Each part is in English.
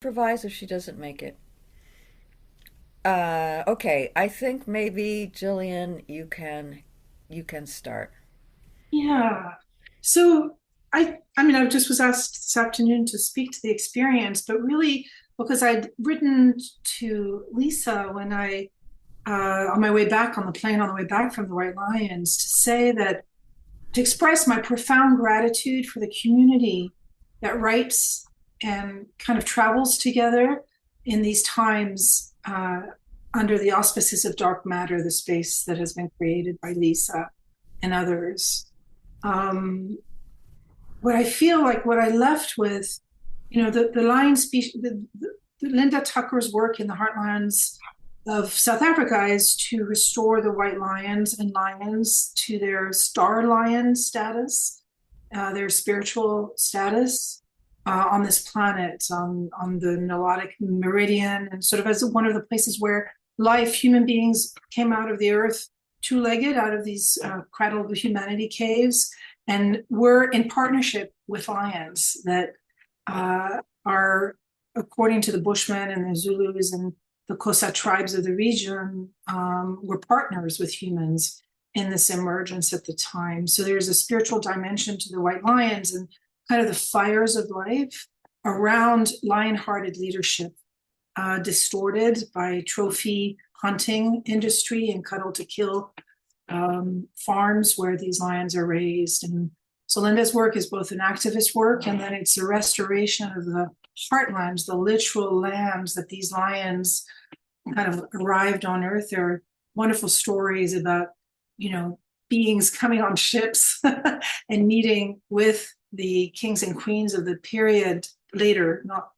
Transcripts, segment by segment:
Improvise if she doesn't make it. Okay, I think maybe Jillian, you can start. Yeah. So I mean, I just was asked this afternoon to speak to the experience, but really because I'd written to Lisa when on my way back on the plane on the way back from the White Lions to say that to express my profound gratitude for the community that writes and kind of travels together in these times under the auspices of dark matter, the space that has been created by Lisa and others. um, what I feel like what I left with, the lion species, the Linda Tucker's work in the heartlands of South Africa is to restore the white lions and lions to their star lion status, their spiritual status on this planet, on the Nilotic meridian, and sort of as one of the places where human beings came out of the earth two-legged out of these cradle of humanity caves, and we're in partnership with lions that are, according to the Bushmen and the Zulus and the Xhosa tribes of the region, were partners with humans in this emergence at the time. So there's a spiritual dimension to the white lions and kind of the fires of life around lion-hearted leadership, distorted by trophy hunting industry and cuddle to kill farms where these lions are raised. And so Linda's work is both an activist work and then it's a restoration of the heartlands, the literal lands that these lions kind of arrived on Earth. There are wonderful stories about, beings coming on ships and meeting with the kings and queens of the period later, not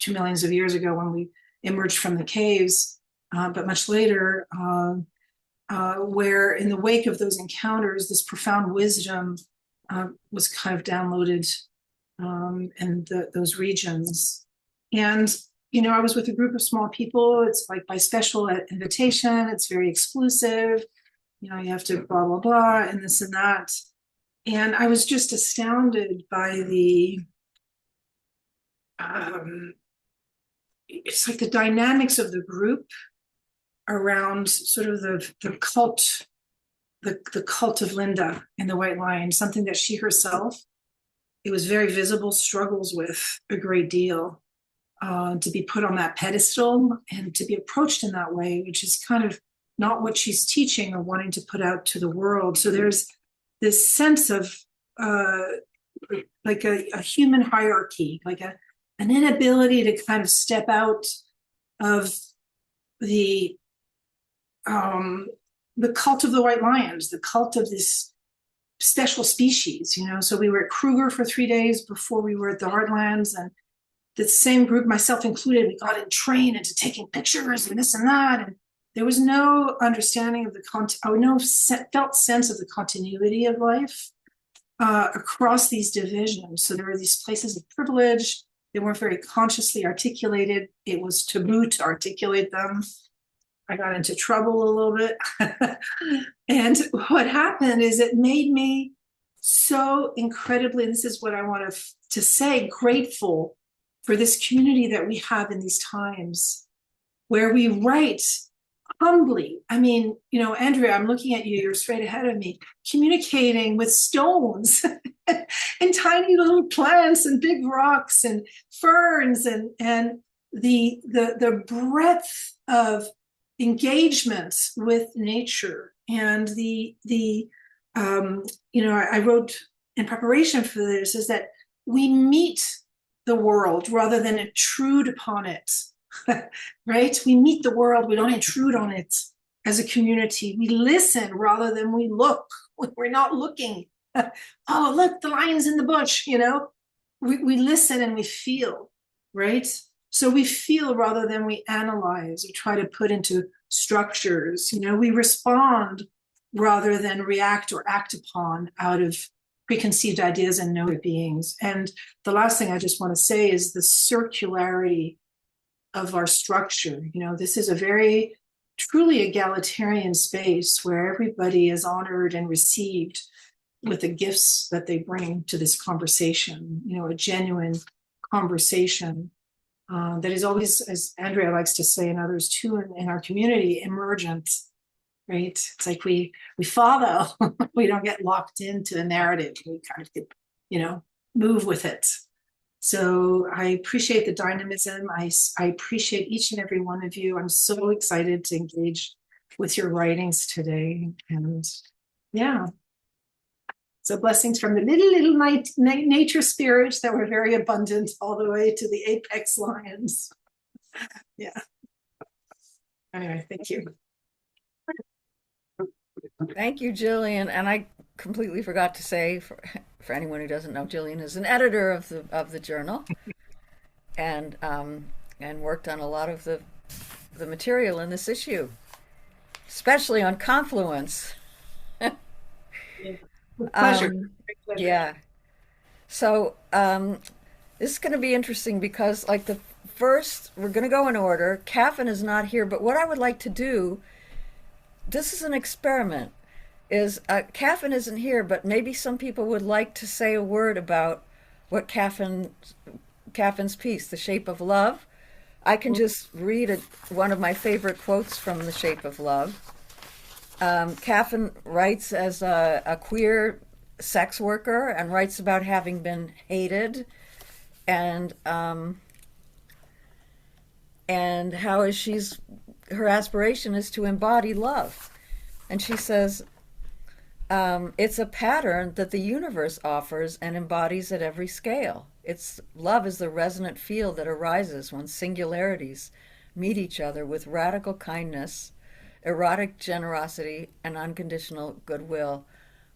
2 millions of years ago when we emerged from the caves, but much later, where in the wake of those encounters, this profound wisdom was kind of downloaded in those regions. And, I was with a group of small people. It's like by special invitation, it's very exclusive. You have to blah, blah, blah, and this and that. And I was just astounded by um, it's like the dynamics of the group around sort of the cult, the cult of Linda and the White Lion, something that she herself, it was very visible, struggles with a great deal. To be put on that pedestal and to be approached in that way, which is kind of not what she's teaching or wanting to put out to the world. So there's this sense of uh, like a human hierarchy, like an inability to kind of step out of the um, the cult of the white lions, the cult of this special species. So we were at Kruger for 3 days before we were at the Heartlands, and the same group, myself included, we got in train into taking pictures and this and that, and there was no understanding of no felt sense of the continuity of life across these divisions. So there were these places of privilege. They weren't very consciously articulated. It was taboo to articulate them. I got into trouble a little bit. And what happened is it made me so incredibly, and this is what I want to say, grateful for this community that we have in these times where we write humbly. I mean, Andrea, I'm looking at you, you're straight ahead of me, communicating with stones and tiny little plants and big rocks and ferns and the breadth of engagement with nature and I wrote in preparation for this is that we meet the world rather than intrude upon it. Right? We meet the world, we don't intrude on it as a community. We listen rather than we look. We're not looking. Oh, look, the lion's in the bush. We listen and we feel, right? So we feel rather than we analyze or try to put into structures. We respond rather than react or act upon out of preconceived ideas and know beings. And the last thing I just want to say is the circularity of our structure. This is a very truly egalitarian space where everybody is honored and received with the gifts that they bring to this conversation, a genuine conversation. that is always, as Andrea likes to say, and others too in our community, emergent, right? It's like we follow, we don't get locked into a narrative. We kind of get, you know, move with it. So I appreciate the dynamism. I appreciate each and every one of you. I'm so excited to engage with your writings today. And yeah, so blessings from the little nature spirits that were very abundant all the way to the apex lions. Yeah. Anyway, thank you. Thank you, Jillian. And I completely forgot to say, for anyone who doesn't know, Jillian is an editor of the journal, and worked on a lot of the material in this issue, especially on Confluence. Yeah. With pleasure. Great pleasure. Yeah. So this is going to be interesting because, like, the first, we're going to go in order. Caffin is not here, but what I would like to do, this is an experiment, is Caffin isn't here, but maybe some people would like to say a word about what Caffin's piece, The Shape of Love. I can just read one of my favorite quotes from The Shape of Love. Caffin writes as a queer sex worker and writes about having been hated, and how her aspiration is to embody love. And she says, it's a pattern that the universe offers and embodies at every scale. Love is the resonant field that arises when singularities meet each other with radical kindness, erotic generosity, and unconditional goodwill.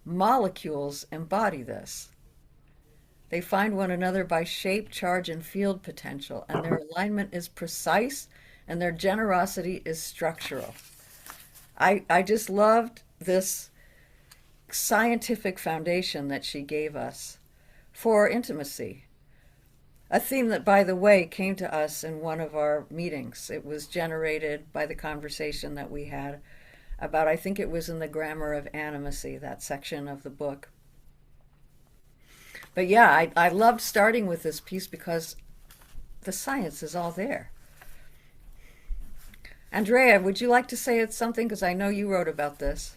Molecules embody this. They find one another by shape, charge, and field potential, and their alignment is precise, and their generosity is structural. I just loved this scientific foundation that she gave us for intimacy. A theme that, by the way, came to us in one of our meetings. It was generated by the conversation that we had about, I think it was in the Grammar of Animacy, that section of the book. But yeah, I loved starting with this piece because the science is all there. Andrea, would you like to say something? Because I know you wrote about this.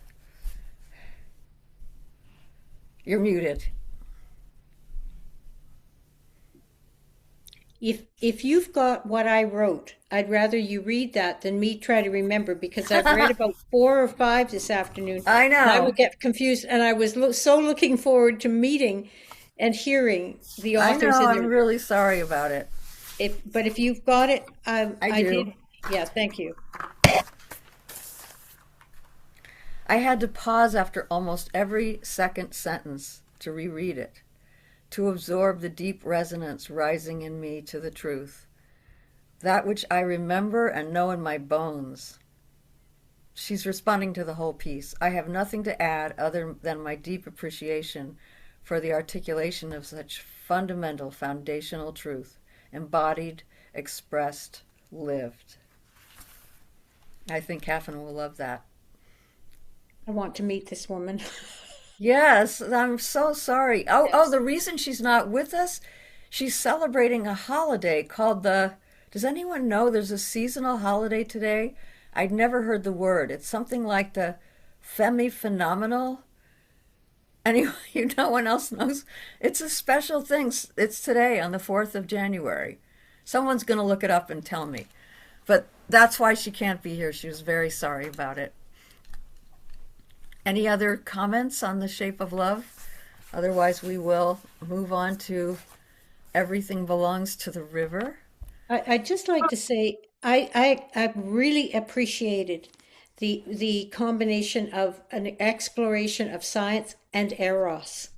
You're muted. If you've got what I wrote, I'd rather you read that than me try to remember, because I've read about 4 or 5 this afternoon. I know. And I will get confused, and I was so looking forward to meeting and hearing the I authors know, in I'm really sorry about it. But if you've got it, I do. did. Yeah, thank you. I had to pause after almost every second sentence to reread it, to absorb the deep resonance rising in me to the truth, that which I remember and know in my bones. She's responding to the whole piece. I have nothing to add other than my deep appreciation for the articulation of such fundamental, foundational truth, embodied, expressed, lived. I think Caffin will love that. I want to meet this woman. Yes, I'm so sorry. Oh, the reason she's not with us, she's celebrating a holiday called does anyone know there's a seasonal holiday today? I'd never heard the word. It's something like the Femi-phenomenal. Anyway, no one else knows. It's a special thing. It's today on the 4th of January. Someone's going to look it up and tell me. But that's why she can't be here. She was very sorry about it. Any other comments on The Shape of Love? Otherwise, we will move on to Everything Belongs to the River. I'd just like to say I really appreciated the combination of an exploration of science and eros,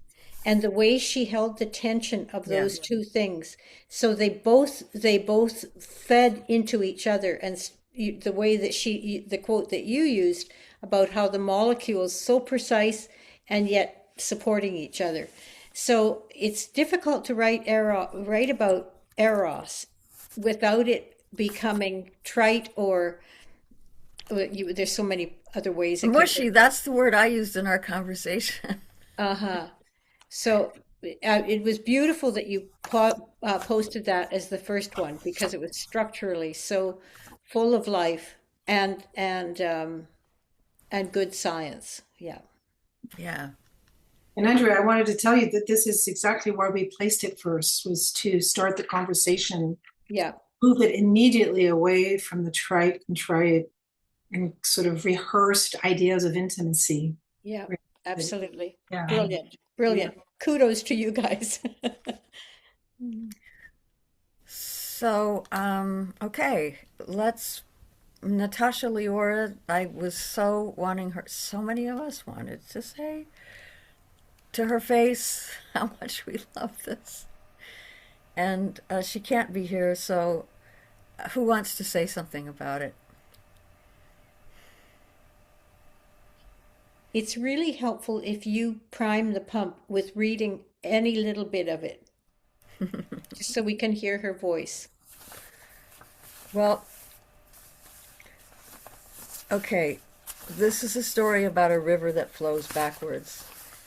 and the way she held the tension of Yeah. those two things. So they both fed into each other, and the way that the quote that you used about how the molecules so precise and yet supporting each other. So it's difficult to write about eros without it becoming trite or there's so many other ways it could. Mushy, that's the word I used in our conversation. Uh-huh. So it was beautiful that you posted that as the first one because it was structurally so full of life and good science. Yeah. Yeah. And Andrea, I wanted to tell you that this is exactly why we placed it first, was to start the conversation, Yeah. move it immediately away from the trite and tried and sort of rehearsed ideas of intimacy. Yeah. Absolutely. Yeah. Brilliant. Yeah. Brilliant. Kudos to you guys. So, okay, let's Natasha Leora. I was so wanting her, so many of us wanted to say to her face how much we love this. And she can't be here, so who wants to say something about it? It's really helpful if you prime the pump with reading any little bit of it, just so we can hear her voice. Well, okay, this is a story about a river that flows backwards.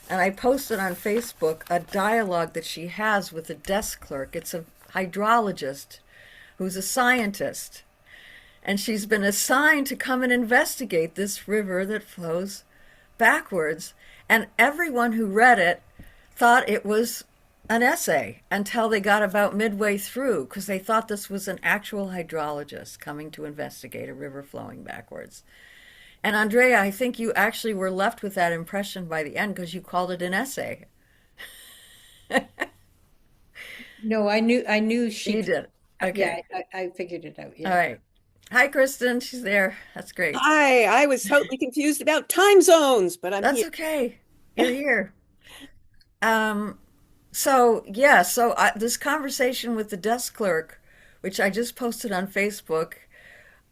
And I posted on Facebook a dialogue that she has with a desk clerk. It's a hydrologist who's a scientist. And she's been assigned to come and investigate this river that flows backwards. And everyone who read it thought it was an essay until they got about midway through because they thought this was an actual hydrologist coming to investigate a river flowing backwards. And Andrea, I think you actually were left with that impression by the end because you called it an essay. No, I knew You she, did. yeah, Okay. I figured it out. All Yeah. right. Hi, Kristen. She's there. That's great. Hi, I was totally confused about time zones, but I'm That's here. okay. You're here. Um, so yeah, this conversation with the desk clerk, which I just posted on Facebook,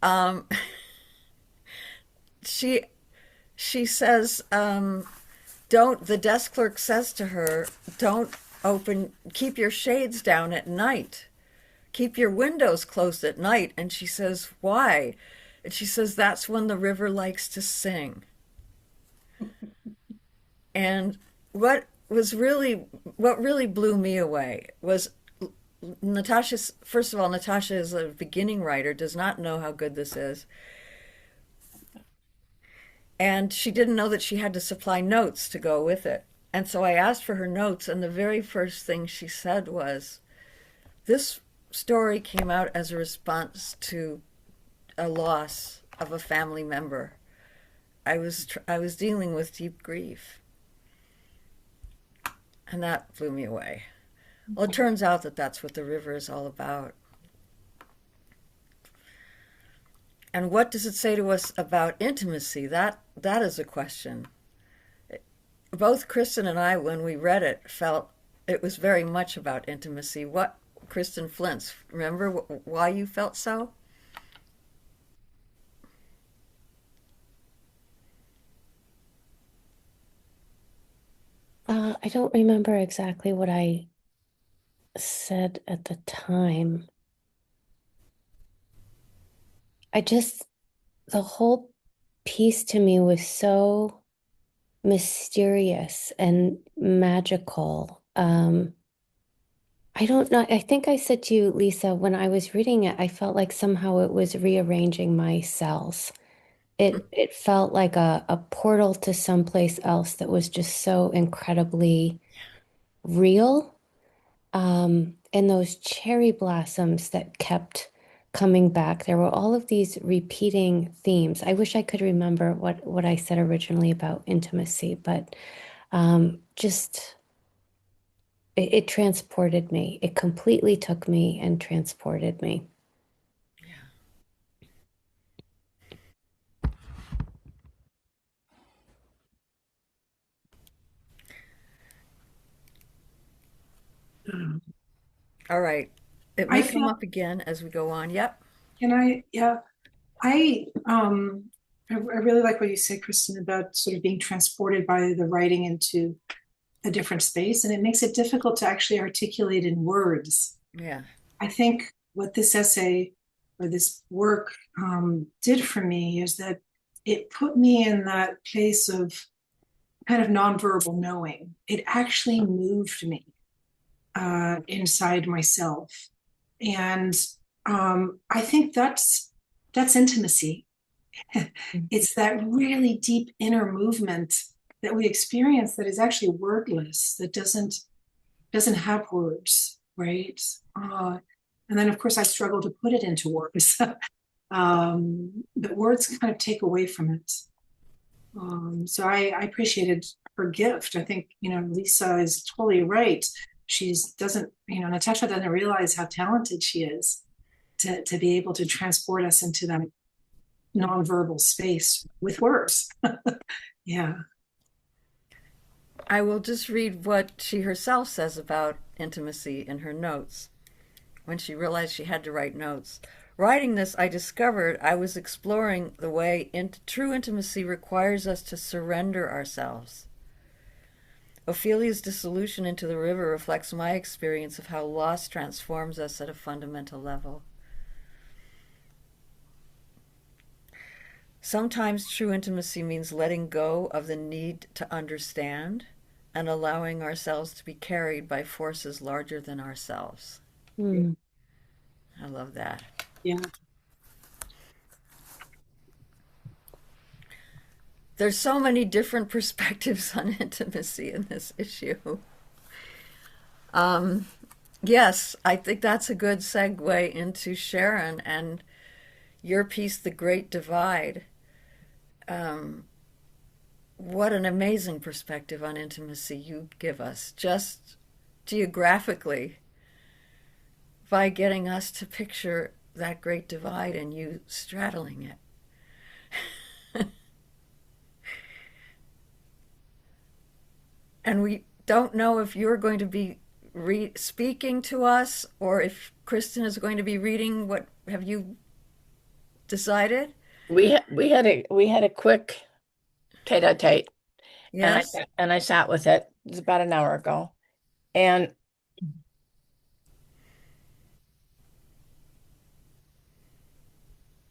um, she she says, don't the desk clerk says to her, don't keep your shades down at night. Keep your windows closed at night. And she says, why? And she says, that's when the river likes to sing. And what really blew me away was Natasha's, first of all, Natasha is a beginning writer, does not know how good this is. And she didn't know that she had to supply notes to go with it. And so I asked for her notes, and the very first thing she said was, this story came out as a response to a loss of a family member. I was dealing with deep grief, and that blew me away. Well, it turns out that that's what the river is all about. And what does it say to us about intimacy? That is a question. Both Kristen and I, when we read it, felt it was very much about intimacy. What, Kristen Flintz, remember why you felt so? I don't remember exactly what I said at the time. The whole piece to me was so mysterious and magical. I don't know. I think I said to you, Lisa, when I was reading it, I felt like somehow it was rearranging my cells. It felt like a portal to someplace else that was just so incredibly real. And those cherry blossoms that kept coming back. There were all of these repeating themes. I wish I could remember what I said originally about intimacy, but just it transported me. It completely took me and transported me. All right. It I may come feel, up again as we go on. Yep. can I, yeah, I really like what you said, Kristen, about sort of being transported by the writing into a different space, and it makes it difficult to actually articulate in words. Yeah. I think what this essay or this work did for me is that it put me in that place of kind of nonverbal knowing. It actually moved me inside myself. And I think that's intimacy. It's that really deep inner movement that we experience that is actually wordless, that doesn't have words, right? And then, of course, I struggle to put it into words. But words kind of take away from it. So I appreciated her gift. I think, Lisa is totally right. Natasha doesn't realize how talented she is to be able to transport us into that nonverbal space with words. Yeah. I will just read what she herself says about intimacy in her notes when she realized she had to write notes. Writing this, I discovered I was exploring the way true intimacy requires us to surrender ourselves. Ophelia's dissolution into the river reflects my experience of how loss transforms us at a fundamental level. Sometimes true intimacy means letting go of the need to understand and allowing ourselves to be carried by forces larger than ourselves. Mm. I love that. Yeah. There's so many different perspectives on intimacy in this issue. Yes, I think that's a good segue into Sharon and your piece, The Great Divide. What an amazing perspective on intimacy you give us, just geographically, by getting us to picture that great divide and you straddling it. And we don't know if you're going to be speaking to us or if Kristen is going to be reading. What have you decided? We had a quick tete-a-tete, Yes. and I sat with it. It was about an hour ago, and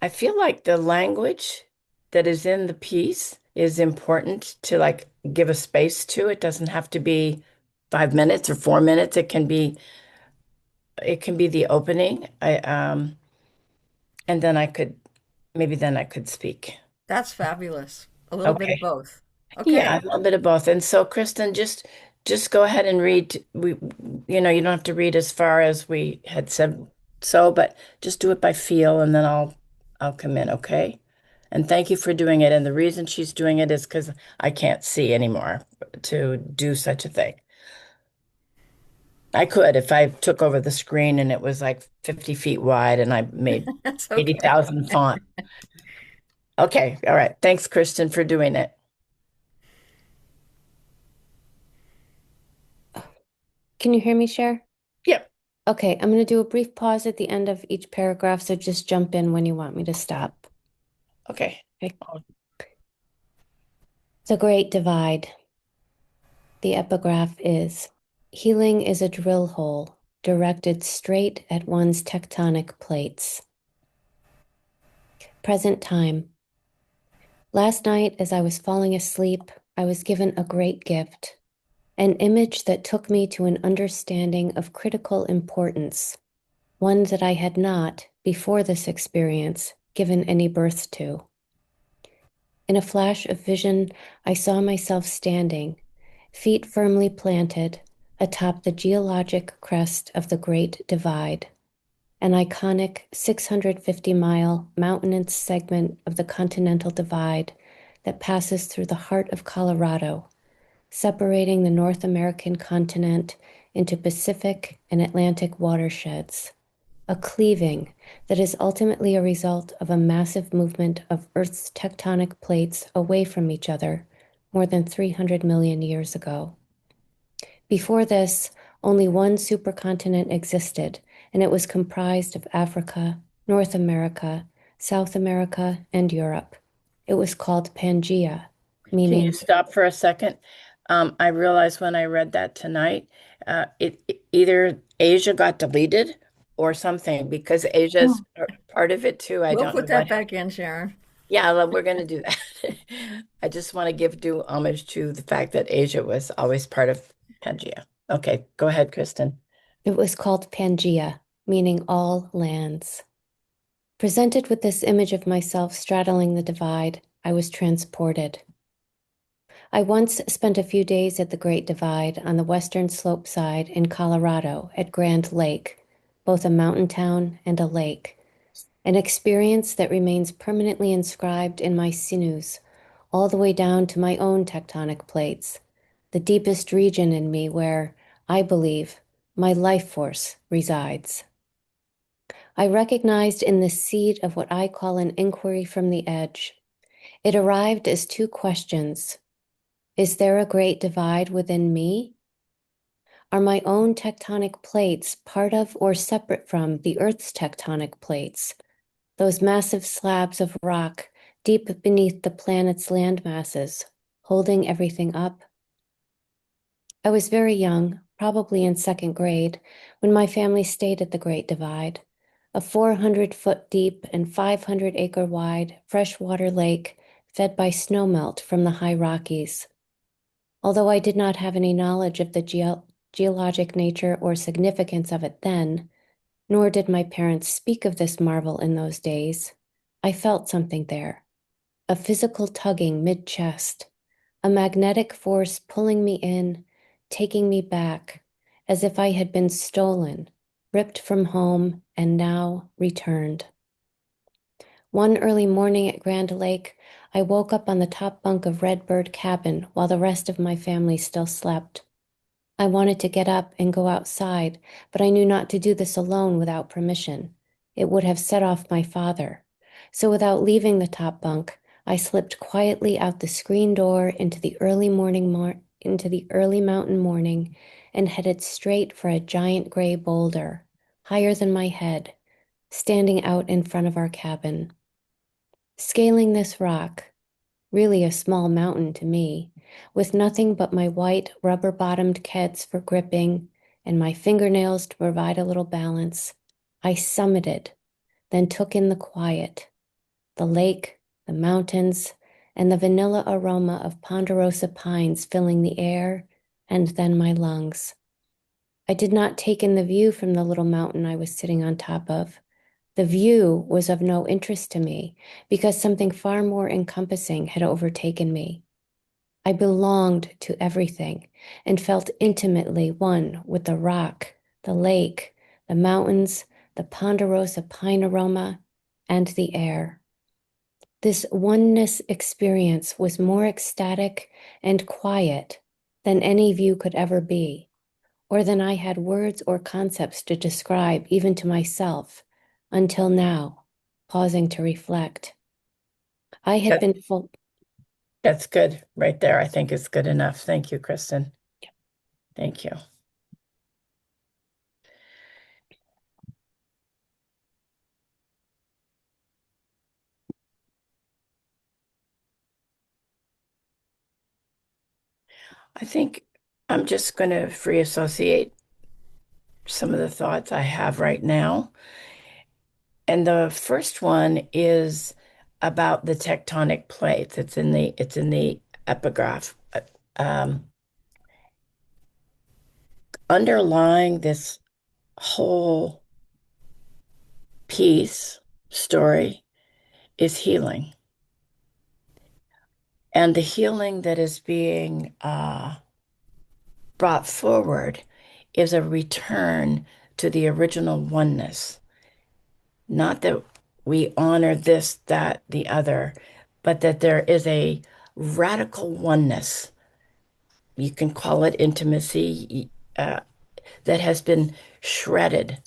I feel like the language that is in the piece is important to like give a space to. It doesn't have to be 5 minutes or 4 minutes. It can be the opening. And then I could speak. That's fabulous. A little bit of Okay. both. Yeah, a Okay. little bit of both. And so, Kristen, just go ahead and read. You don't have to read as far as we had said so, but just do it by feel, and then I'll come in, okay? And thank you for doing it. And the reason she's doing it is because I can't see anymore to do such a thing. I could if I took over the screen and it was like 50 feet wide and I made That's okay. 80,000 font. Okay, all right. Thanks, Kristen, for doing it. Can you hear me, Cher? Yep. Okay, I'm going to do a brief pause at the end of each paragraph, so just jump in when you want me to stop. Okay. Okay. The Great Divide. The epigraph is, healing is a drill hole directed straight at one's tectonic plates. Present time. Last night, as I was falling asleep, I was given a great gift, an image that took me to an understanding of critical importance, one that I had not, before this experience, given any birth to. In a flash of vision, I saw myself standing, feet firmly planted, atop the geologic crest of the Great Divide, an iconic 650-mile mountainous segment of the Continental Divide that passes through the heart of Colorado, separating the North American continent into Pacific and Atlantic watersheds, a cleaving that is ultimately a result of a massive movement of Earth's tectonic plates away from each other more than 300 million years ago. Before this, only one supercontinent existed, and it was comprised of Africa, North America, South America, and Europe. It was called Pangaea, Can you meaning stop for a second? I realized when I read that tonight, either Asia got deleted or something because Asia's part of it too. I We'll don't know put that what. back in, Sharon. Yeah, well, we're going to do that. I just want to give due homage to the fact that Asia was always part of Pangea. Okay, go ahead, Kristen. It was called Pangea, meaning all lands. Presented with this image of myself straddling the divide, I was transported. I once spent a few days at the Great Divide on the western slope side in Colorado at Grand Lake, both a mountain town and a lake, an experience that remains permanently inscribed in my sinews, all the way down to my own tectonic plates, the deepest region in me where, I believe, my life force resides. I recognized in the seed of what I call an inquiry from the edge. It arrived as two questions. Is there a great divide within me? Are my own tectonic plates part of or separate from the Earth's tectonic plates, those massive slabs of rock deep beneath the planet's land masses, holding everything up? I was very young, probably in second grade, when my family stayed at the Great Divide, a 400-foot deep and 500-acre wide freshwater lake fed by snowmelt from the high Rockies. Although I did not have any knowledge of the geologic nature or significance of it then, nor did my parents speak of this marvel in those days, I felt something there, a physical tugging mid-chest, a magnetic force pulling me in, taking me back, as if I had been stolen, ripped from home, and now returned. One early morning at Grand Lake, I woke up on the top bunk of Redbird Cabin while the rest of my family still slept. I wanted to get up and go outside, but I knew not to do this alone without permission. It would have set off my father. So without leaving the top bunk, I slipped quietly out the screen door into the early mountain morning and headed straight for a giant gray boulder, higher than my head, standing out in front of our cabin. Scaling this rock, really a small mountain to me, with nothing but my white rubber-bottomed Keds for gripping and my fingernails to provide a little balance, I summited, then took in the quiet, the lake, the mountains, and the vanilla aroma of ponderosa pines filling the air, and then my lungs. I did not take in the view from the little mountain I was sitting on top of. The view was of no interest to me because something far more encompassing had overtaken me. I belonged to everything and felt intimately one with the rock, the lake, the mountains, the ponderosa pine aroma, and the air. This oneness experience was more ecstatic and quiet than any view could ever be, or than I had words or concepts to describe even to myself, until now, pausing to reflect. I had That, been full. that's good right there. I think it's good enough. Thank you, Kristen. Thank you. I think I'm just going to free associate some of the thoughts I have right now. And the first one is about the tectonic plates. It's in the epigraph. Um, Underlying this whole piece story is healing. And the healing that is being brought forward is a return to the original oneness. Not that we honor this, that, the other, but that there is a radical oneness. You can call it intimacy, that has been shredded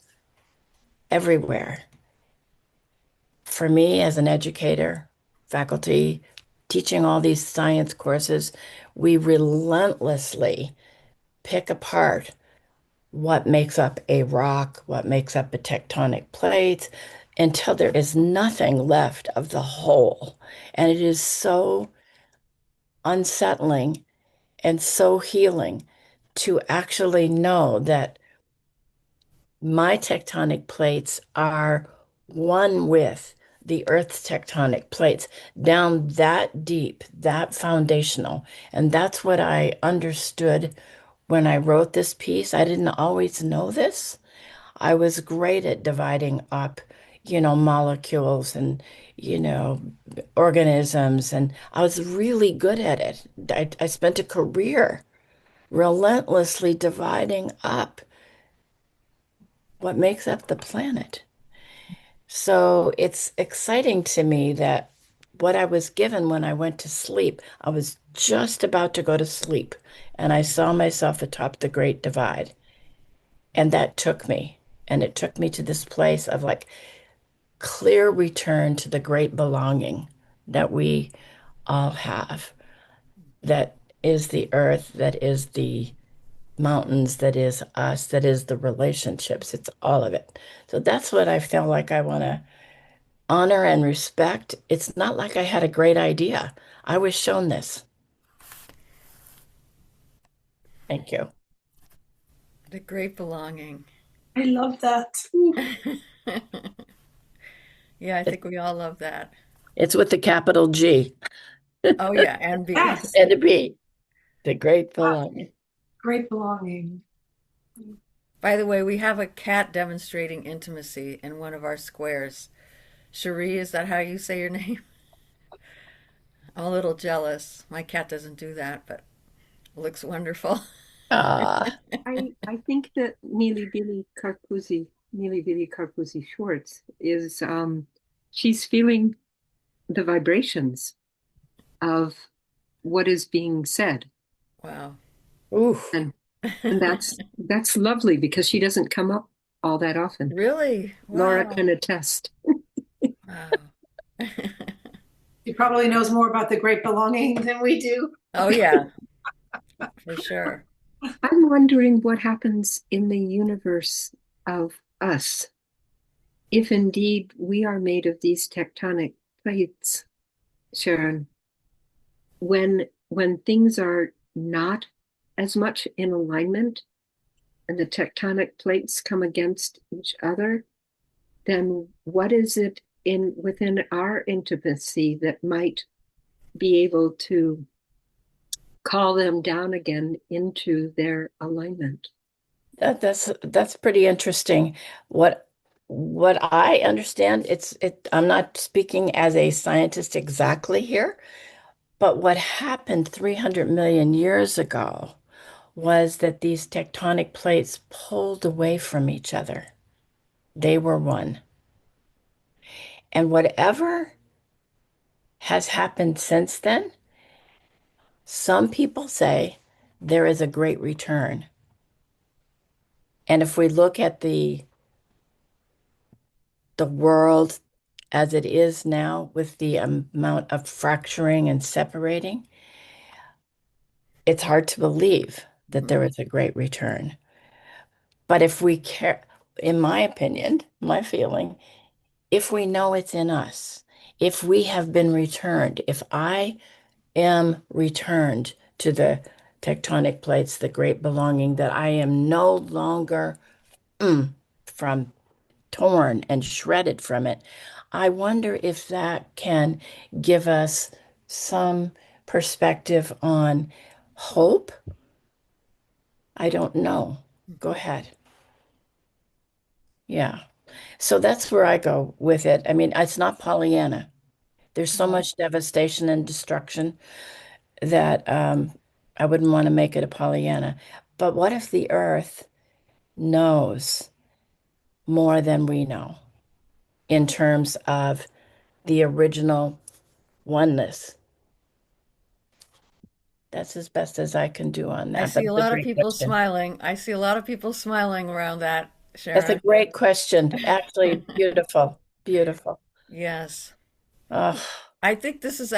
everywhere. For me, as an educator, faculty, teaching all these science courses, we relentlessly pick apart what makes up a rock, what makes up a tectonic plate, until there is nothing left of the whole. And it is so unsettling and so healing to actually know that my tectonic plates are one with the Earth's tectonic plates down that deep, that foundational. And that's what I understood when I wrote this piece. I didn't always know this. I was great at dividing up, molecules and, you know, organisms, and I was really good at it. I spent a career relentlessly dividing up what makes up the planet. So it's exciting to me that what I was given when I went to sleep, I was just about to go to sleep, and I saw myself atop the Great Divide. And that took me, and it took me to this place of like clear return to the great belonging that we all have, that is the earth, that is the mountains, that is us, that is the relationships. It's all of it. So that's what I feel like I want to honor and respect. It's not like I had a great idea. I was shown this. Thank you. The great belonging. I love that. Yeah, I think we all love that. It's with the capital G Oh yeah, and B. Yes, and a B, the great belonging. great belonging. By the way, we have a cat demonstrating intimacy in one of our squares. Cherie, is that how you say your name? I'm a little jealous. My cat doesn't do that, but it looks wonderful. Ah, I think that Neely Billy Carpuzzi Schwartz is she's feeling the vibrations of what is being said. Wow. ooh, And that's lovely because she doesn't come up all that often. Really? Laura Wow. can attest. Wow. She probably knows more about the great belonging than we do. Oh yeah, for sure. I'm wondering what happens in the universe of us if indeed we are made of these tectonic plates, Sharon, when things are not as much in alignment and the tectonic plates come against each other, then what is it in within our intimacy that might be able to call them down again into their alignment? that's pretty interesting. What I understand, I'm not speaking as a scientist exactly here, but what happened 300 million years ago was that these tectonic plates pulled away from each other. They were one. And whatever has happened since then, some people say there is a great return. And if we look at the world as it is now with the amount of fracturing and separating, it's hard to believe that there is a great return. But if we care, in my opinion, my feeling, if we know it's in us, if we have been returned, if I am returned to the tectonic plates, the great belonging, that I am no longer from torn and shredded from it, I wonder if that can give us some perspective on hope. I don't know. Go ahead. Yeah. So that's where I go with it. I mean, it's not Pollyanna. There's so much devastation and destruction that I wouldn't want to make it a Pollyanna. But what if the earth knows more than we know in terms of the original oneness? That's as best as I can do on I that. see But a it's a lot of great people question. smiling. I see a lot of people smiling around that, That's a Sharon. great question. Actually, beautiful, beautiful. Yes. Oh, I think this is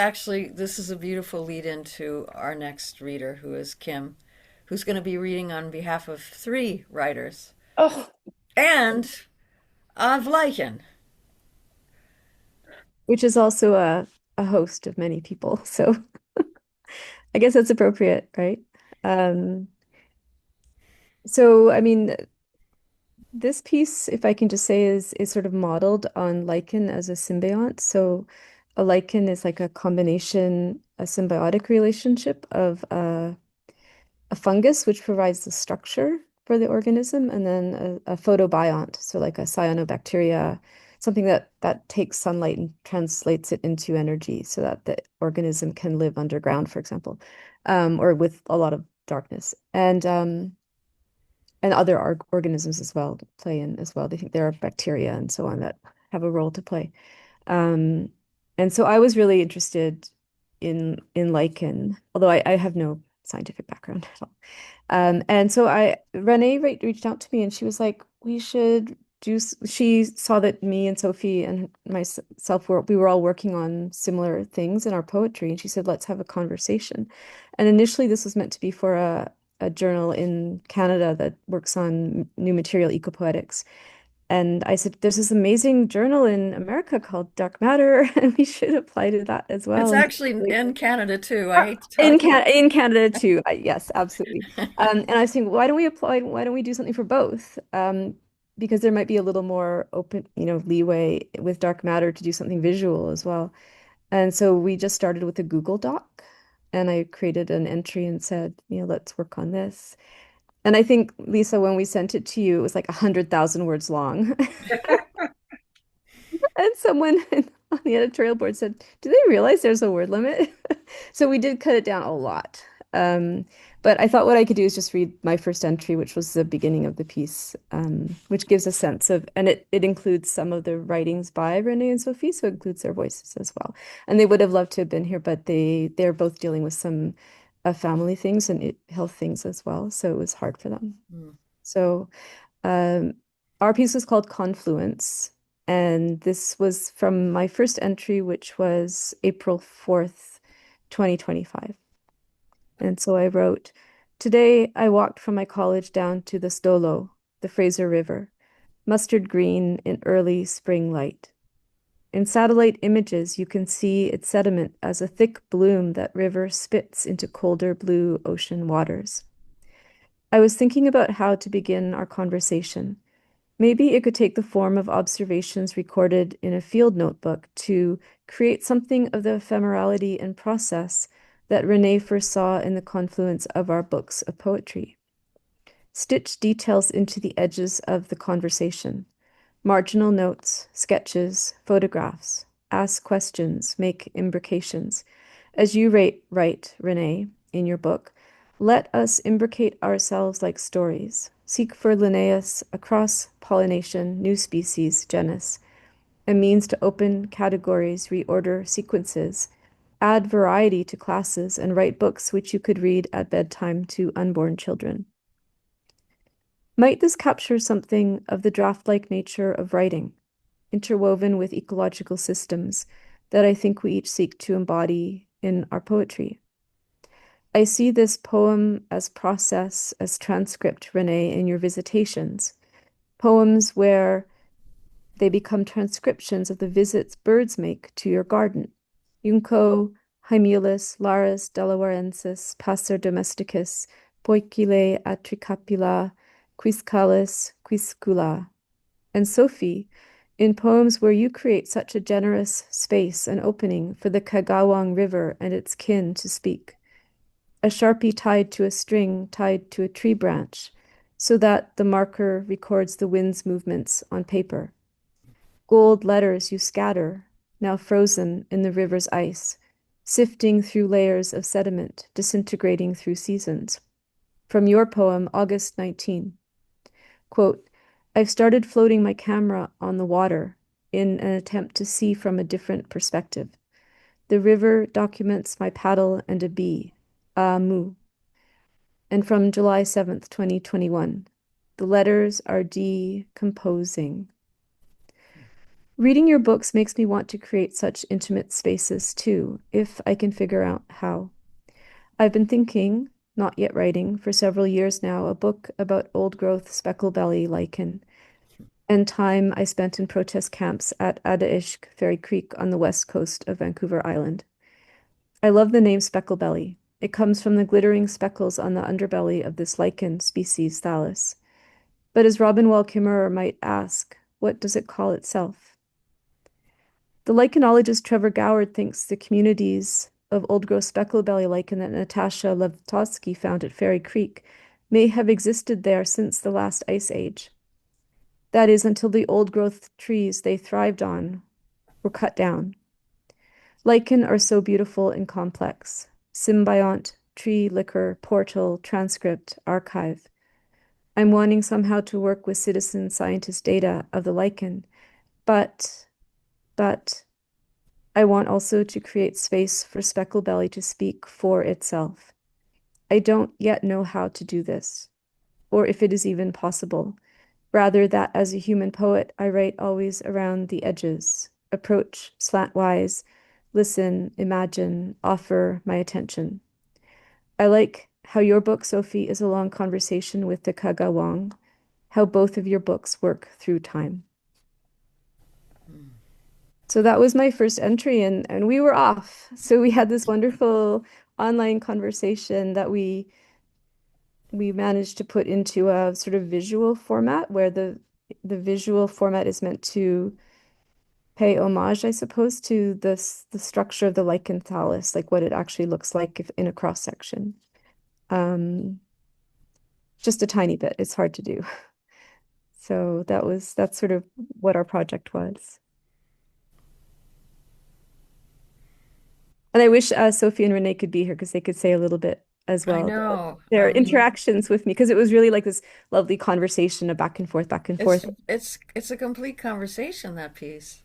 a beautiful lead into our next reader, who is Kim, who's going to be reading on behalf of three writers oh, and Vleichen. which is also a host of many people. So I guess that's appropriate, right? So I mean, this piece, if I can just say, is sort of modeled on lichen as a symbiont. So a lichen is like a combination, a symbiotic relationship of a fungus, which provides the structure for the organism, and then a photobiont, so like a cyanobacteria, something that takes sunlight and translates it into energy so that the organism can live underground, for example, or with a lot of darkness. And other organisms as well play in as well. They think there are bacteria and so on that have a role to play. Um, and so I was really interested in lichen, although I have no scientific background at all. And so Renee reached out to me and she was like, we should do, she saw that me and Sophie and myself we were all working on similar things in our poetry. And she said, let's have a conversation. And initially this was meant to be for a journal in Canada that works on new material ecopoetics. And I said, there's this amazing journal in America called Dark Matter, and we should apply to that as well. It's And actually in Canada too. I hate to tell in Canada too. Yes, absolutely. And I was thinking, why don't we do something for both? Because there might be a little more open, leeway with Dark Matter to do something visual as well. And so we just started with a Google Doc, and I created an entry and said, let's work on this. And I think, Lisa, when we sent it to you, it was like 100,000 words long. And someone on the editorial board said, do they realize there's a word limit? So we did cut it down a lot. But I thought what I could do is just read my first entry, which was the beginning of the piece, which gives a sense of, and it includes some of the writings by Renee and Sophie, so it includes their voices as well. And they would have loved to have been here, but they're both dealing with some family things and health things as well, so it was hard for them. So our piece was called Confluence, and this was from my first entry, which was April 4th, 2025. And so I wrote, today I walked from my college down to the Stolo, the Fraser River, mustard green in early spring light. In satellite images, you can see its sediment as a thick bloom that river spits into colder blue ocean waters. I was thinking about how to begin our conversation. Maybe it could take the form of observations recorded in a field notebook to create something of the ephemerality and process that Renee first saw in the confluence of our books of poetry. Stitch details into the edges of the conversation. Marginal notes, sketches, photographs. Ask questions, make imbrications. As you write, Renee, in your book, let us imbricate ourselves like stories. Seek for Linnaeus, across pollination, new species, genus. A means to open categories, reorder sequences, add variety to classes, and write books which you could read at bedtime to unborn children. Might this capture something of the draft-like nature of writing, interwoven with ecological systems that I think we each seek to embody in our poetry? I see this poem as process, as transcript, Renee, in your visitations. Poems where they become transcriptions of the visits birds make to your garden. Junco, Hymulus, Larus delawarensis, Passer domesticus, Poikile atricapilla, Quiscalis, Quiscula. And Sophie, in poems where you create such a generous space and opening for the Kagawang River and its kin to speak. A sharpie tied to a string tied to a tree branch, so that the marker records the wind's movements on paper. Gold letters you scatter, now frozen in the river's ice, sifting through layers of sediment, disintegrating through seasons. From your poem, August 19. Quote, I've started floating my camera on the water in an attempt to see from a different perspective. The river documents my paddle and a bee, mu. And from July 7th, 2021, the letters are decomposing. Reading your books makes me want to create such intimate spaces too, if I can figure out how. I've been thinking, not yet writing, for several years now, a book about old-growth specklebelly lichen and time I spent in protest camps at Adaishk Ferry Creek on the west coast of Vancouver Island. I love the name specklebelly. It comes from the glittering speckles on the underbelly of this lichen species, Thallus. But as Robin Wall Kimmerer might ask, what does it call itself? The lichenologist Trevor Goward thinks the communities of old-growth speckled-belly lichen that Natasha Levtotsky found at Fairy Creek may have existed there since the last ice age. That is, until the old-growth trees they thrived on were cut down. Lichen are so beautiful and complex. Symbiont, tree, liquor, portal, transcript, archive. I'm wanting somehow to work with citizen scientist data of the lichen, but I want also to create space for specklebelly to speak for itself. I don't yet know how to do this, or if it is even possible. Rather that as a human poet, I write always around the edges, approach slantwise, listen, imagine, offer my attention. I like how your book, Sophie, is a long conversation with the Kagawang, how both of your books work through time. So that was my first entry, and we were off. So we had this wonderful online conversation that we managed to put into a sort of visual format where the visual format is meant to pay homage, I suppose, to the structure of the lichen thallus, like what it actually looks like if in a cross section. Just a tiny bit. It's hard to do. So that's sort of what our project was. And I wish Sophie and Renee could be here because they could say a little bit as I well. know. Their interactions with me, because it was really like this lovely conversation of back and forth, back and forth. It's a complete conversation, that piece.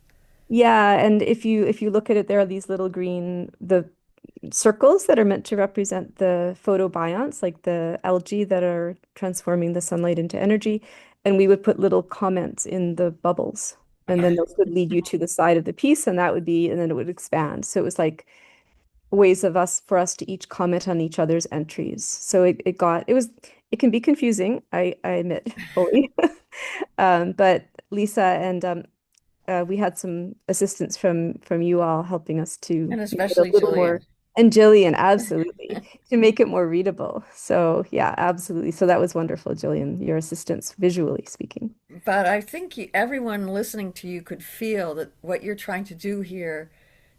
Yeah, and if you look at it, there are these little green the circles that are meant to represent the photobionts, like the algae that are transforming the sunlight into energy. And we would put little comments in the bubbles. And then those would lead you to the side of the piece, and then it would expand. So it was like ways for us to each comment on each other's entries. So it can be confusing, I admit fully. But Lisa and we had some assistance from you all helping us to And make it a especially little more, Jillian. and Jillian, absolutely, to make it more readable. So yeah, absolutely. So that was wonderful, Jillian, your assistance visually speaking. But I think everyone listening to you could feel that what you're trying to do here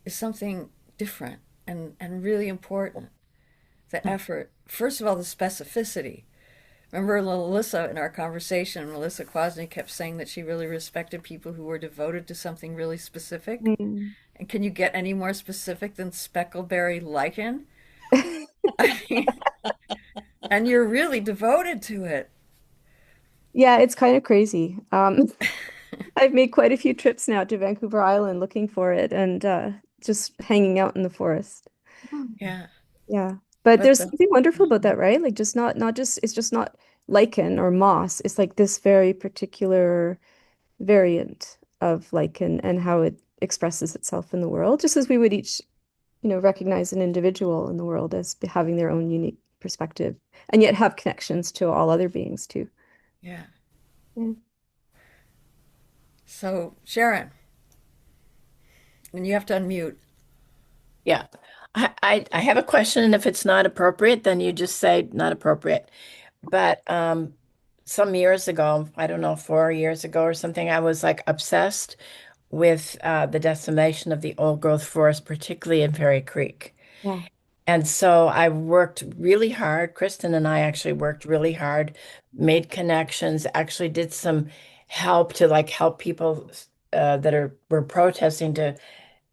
is something different and really important. The effort, first of all, the specificity. Remember Melissa in our conversation, Melissa Kwasny kept saying that she really respected people who were devoted to something really specific. Mm. And can you get any more specific than speckleberry lichen? I mean, and you're really devoted to it. Yeah, it's kind of crazy. I've made quite a few trips now to Vancouver Island looking for it and just hanging out in the forest. Yeah. Yeah. But But there's the something wonderful about that, right? Like just not just it's just not lichen or moss. It's like this very particular variant of lichen and how it expresses itself in the world, just as we would each, recognize an individual in the world as having their own unique perspective and yet have connections to all other beings too. yeah. Yeah. So Sharon, and you have to unmute. Yeah. I have a question, and if it's not appropriate, then you just say not appropriate. But some years ago, I don't know, 4 years ago or something, I was like obsessed with the decimation of the old growth forest, particularly in Fairy Creek. Yeah. And so I worked really hard. Kristen and I actually worked really hard, made connections, actually did some help to like help people that were protesting to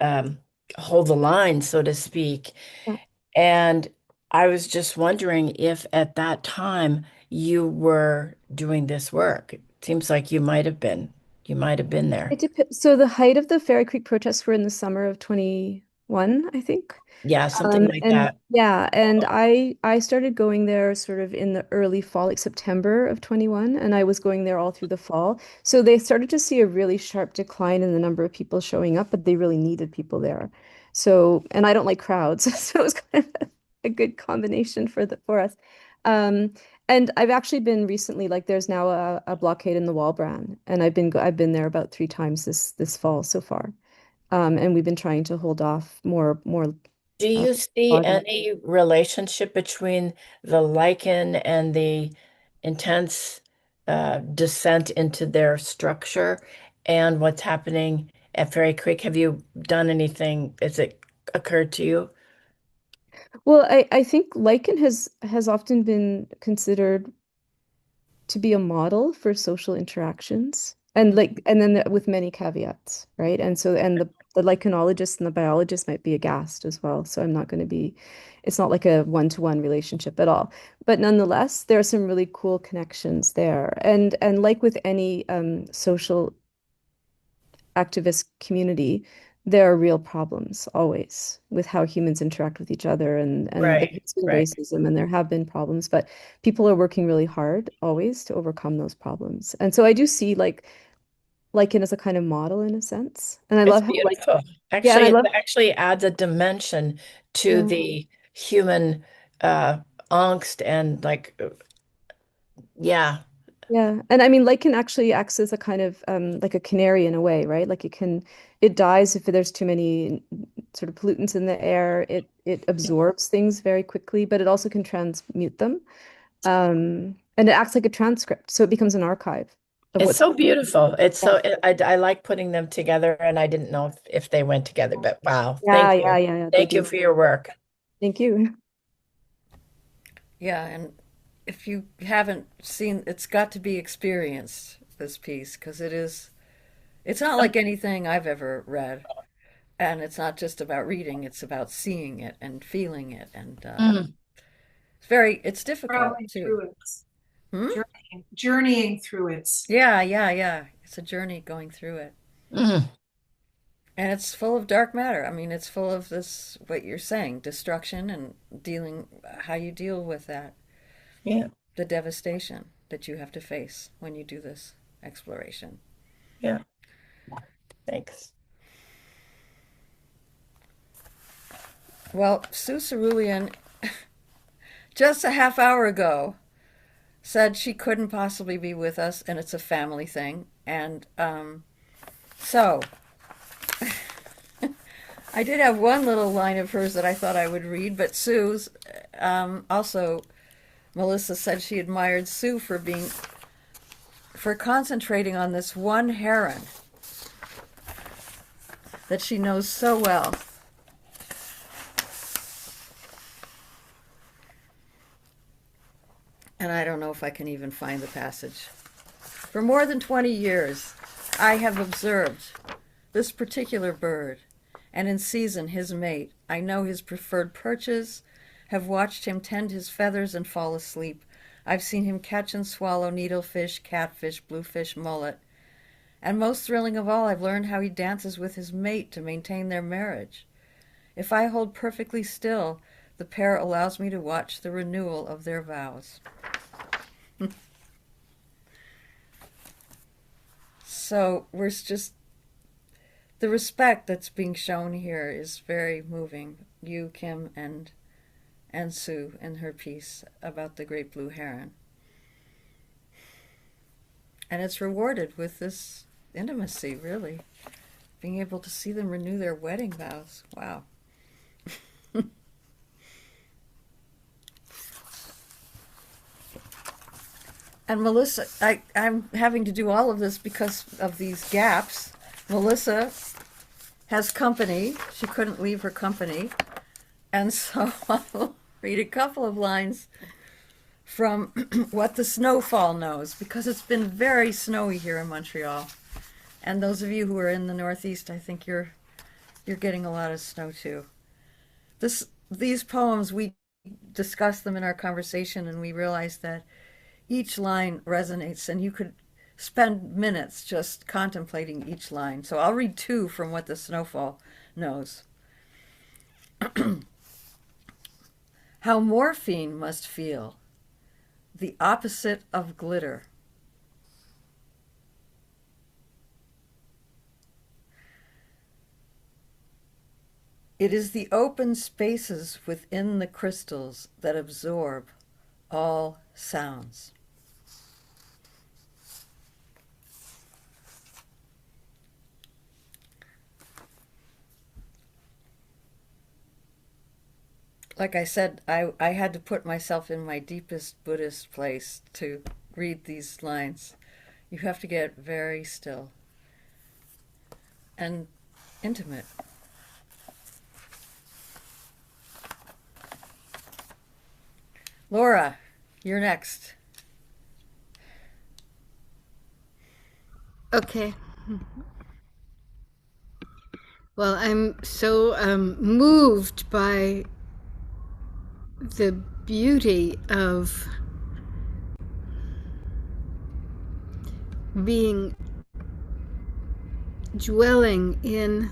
um, hold the line, so to speak. Yeah. And I was just wondering if at that time you were doing this work. It seems like you might have been. You might have been there. So the height of the Fairy Creek protests were in the summer of 21, I think. Yeah, something like And that. yeah, and I started going there sort of in the early fall, like September of 21, and I was going there all through the fall. So they started to see a really sharp decline in the number of people showing up, but they really needed people there. So, and I don't like crowds, so it was kind of a good combination for us. Um, and I've actually been recently, like there's now a blockade in the Walbran, and I've been there about 3 times this fall so far. And we've been trying to hold off more Do you see logging. any relationship between the lichen and the intense descent into their structure and what's happening at Fairy Creek? Have you done anything? Has it occurred to you? Well, I think lichen has often been considered to be a model for social interactions, and with many caveats, right? And so the lichenologist and the biologist might be aghast as well. So I'm not going to be, it's not like a one-to-one relationship at all. But nonetheless, there are some really cool connections there. And like with any social activist community, there are real problems always with how humans interact with each other, and there Right, has been right. racism and there have been problems, but people are working really hard always to overcome those problems. And so I do see lichen as a kind of model in a sense. And I It's love how beautiful. yeah, and I Actually, it love actually adds a dimension to yeah. the human uh, angst and yeah. Yeah. And I mean, lichen actually acts as a kind of like a canary in a way, right? Like it dies if there's too many sort of pollutants in the air. It absorbs things very quickly, but it also can transmute them. And it acts like a transcript, so it becomes an archive of It's what's so beautiful. It's yeah. so I like putting them together, and I didn't know if they went together, but wow. Yeah, Thank yeah, you. yeah, yeah, they Thank you do. for your work. Thank you. Yeah, and if you haven't seen, it's got to be experienced, this piece, because it's not like anything I've ever read. And it's not just about reading, it's about seeing it and feeling it. And Mm, it's difficult Traveling too. through it, Hmm? journeying through it. Yeah, yeah, yeah. It's a journey going through it. mm, And it's full of dark matter. I mean, it's full of this, what you're saying, destruction and how you deal with that, yeah, the devastation that you have to face when you do this exploration. yeah. Thanks. Well, Sue Cerulean, just a half hour ago, said she couldn't possibly be with us, and it's a family thing. And so I did have one little line of hers that I thought I would read, but Sue's also, Melissa said she admired Sue for concentrating on this one heron that she knows so well. And I don't know if I can even find the passage. For more than 20 years, I have observed this particular bird, and in season his mate. I know his preferred perches, have watched him tend his feathers and fall asleep. I've seen him catch and swallow needlefish, catfish, bluefish, mullet. And most thrilling of all, I've learned how he dances with his mate to maintain their marriage. If I hold perfectly still, the pair allows me to watch the renewal of their vows. So we're just, the respect that's being shown here is very moving. You, Kim, and Sue in her piece about the great blue heron. And it's rewarded with this intimacy, really. Being able to see them renew their wedding vows. Wow. And Melissa, I'm having to do all of this because of these gaps. Melissa has company. She couldn't leave her company. And so I'll read a couple of lines from What the Snowfall Knows, because it's been very snowy here in Montreal. And those of you who are in the Northeast, I think you're getting a lot of snow too. These poems, we discussed them in our conversation, and we realized that each line resonates, and you could spend minutes just contemplating each line. So I'll read two from What the Snowfall Knows. How morphine must feel, the opposite of glitter. It is the open spaces within the crystals that absorb all sounds. Like I said, I had to put myself in my deepest Buddhist place to read these lines. You have to get very still and intimate. Laura, you're next. Okay. Well, I'm so moved by the beauty of dwelling in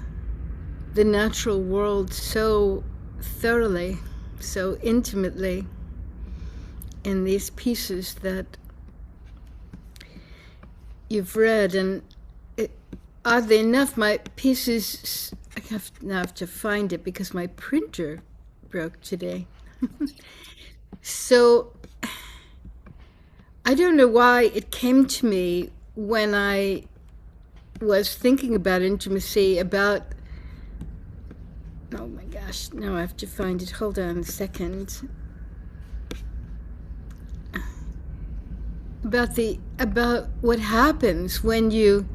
the natural world so thoroughly, so intimately in these pieces that you've read. And oddly enough, my pieces, now have to find it because my printer broke today. So I don't know why it came to me when I was thinking about intimacy, oh my gosh, now I have to find it. Hold on a second. About what happens when you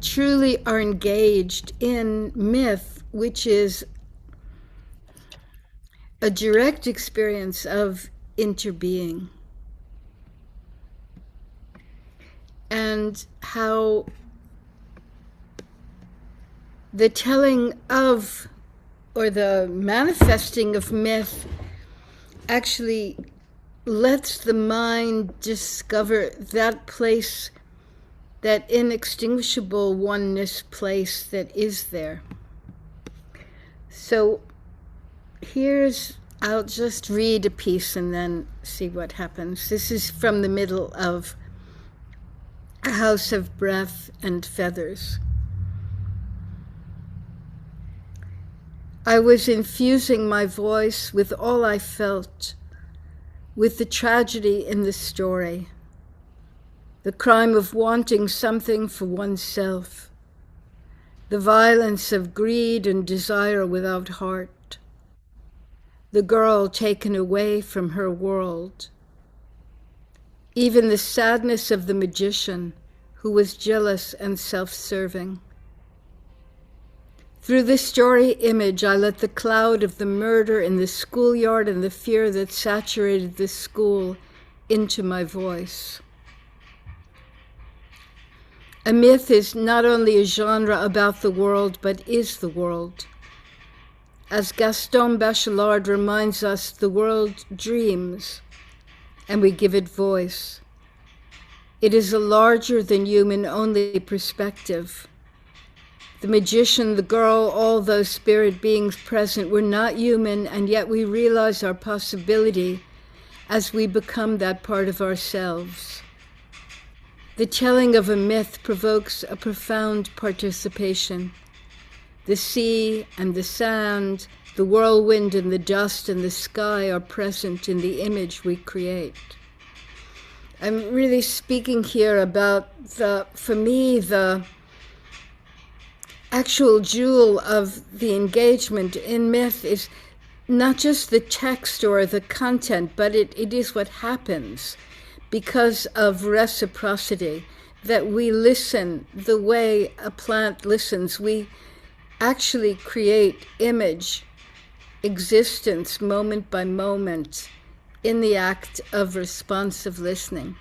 truly are engaged in myth, which is a direct experience of interbeing, and how the telling of, or the manifesting of myth actually lets the mind discover that place, that inextinguishable oneness place that is there. So I'll just read a piece and then see what happens. This is from the middle of A House of Breath and Feathers. I was infusing my voice with all I felt, with the tragedy in the story, the crime of wanting something for oneself, the violence of greed and desire without heart, the girl taken away from her world, even the sadness of the magician who was jealous and self-serving. Through this story image, I let the cloud of the murder in the schoolyard and the fear that saturated the school into my voice. A myth is not only a genre about the world, but is the world. As Gaston Bachelard reminds us, the world dreams, and we give it voice. It is a larger than human only perspective. The magician, the girl, all those spirit beings present were not human, and yet we realize our possibility as we become that part of ourselves. The telling of a myth provokes a profound participation. The sea and the sand, the whirlwind and the dust and the sky are present in the image we create. I'm really speaking here about for me, the actual jewel of the engagement in myth is not just the text or the content, but it is what happens because of reciprocity, that we listen the way a plant listens. We actually create image, existence, moment by moment, in the act of responsive listening.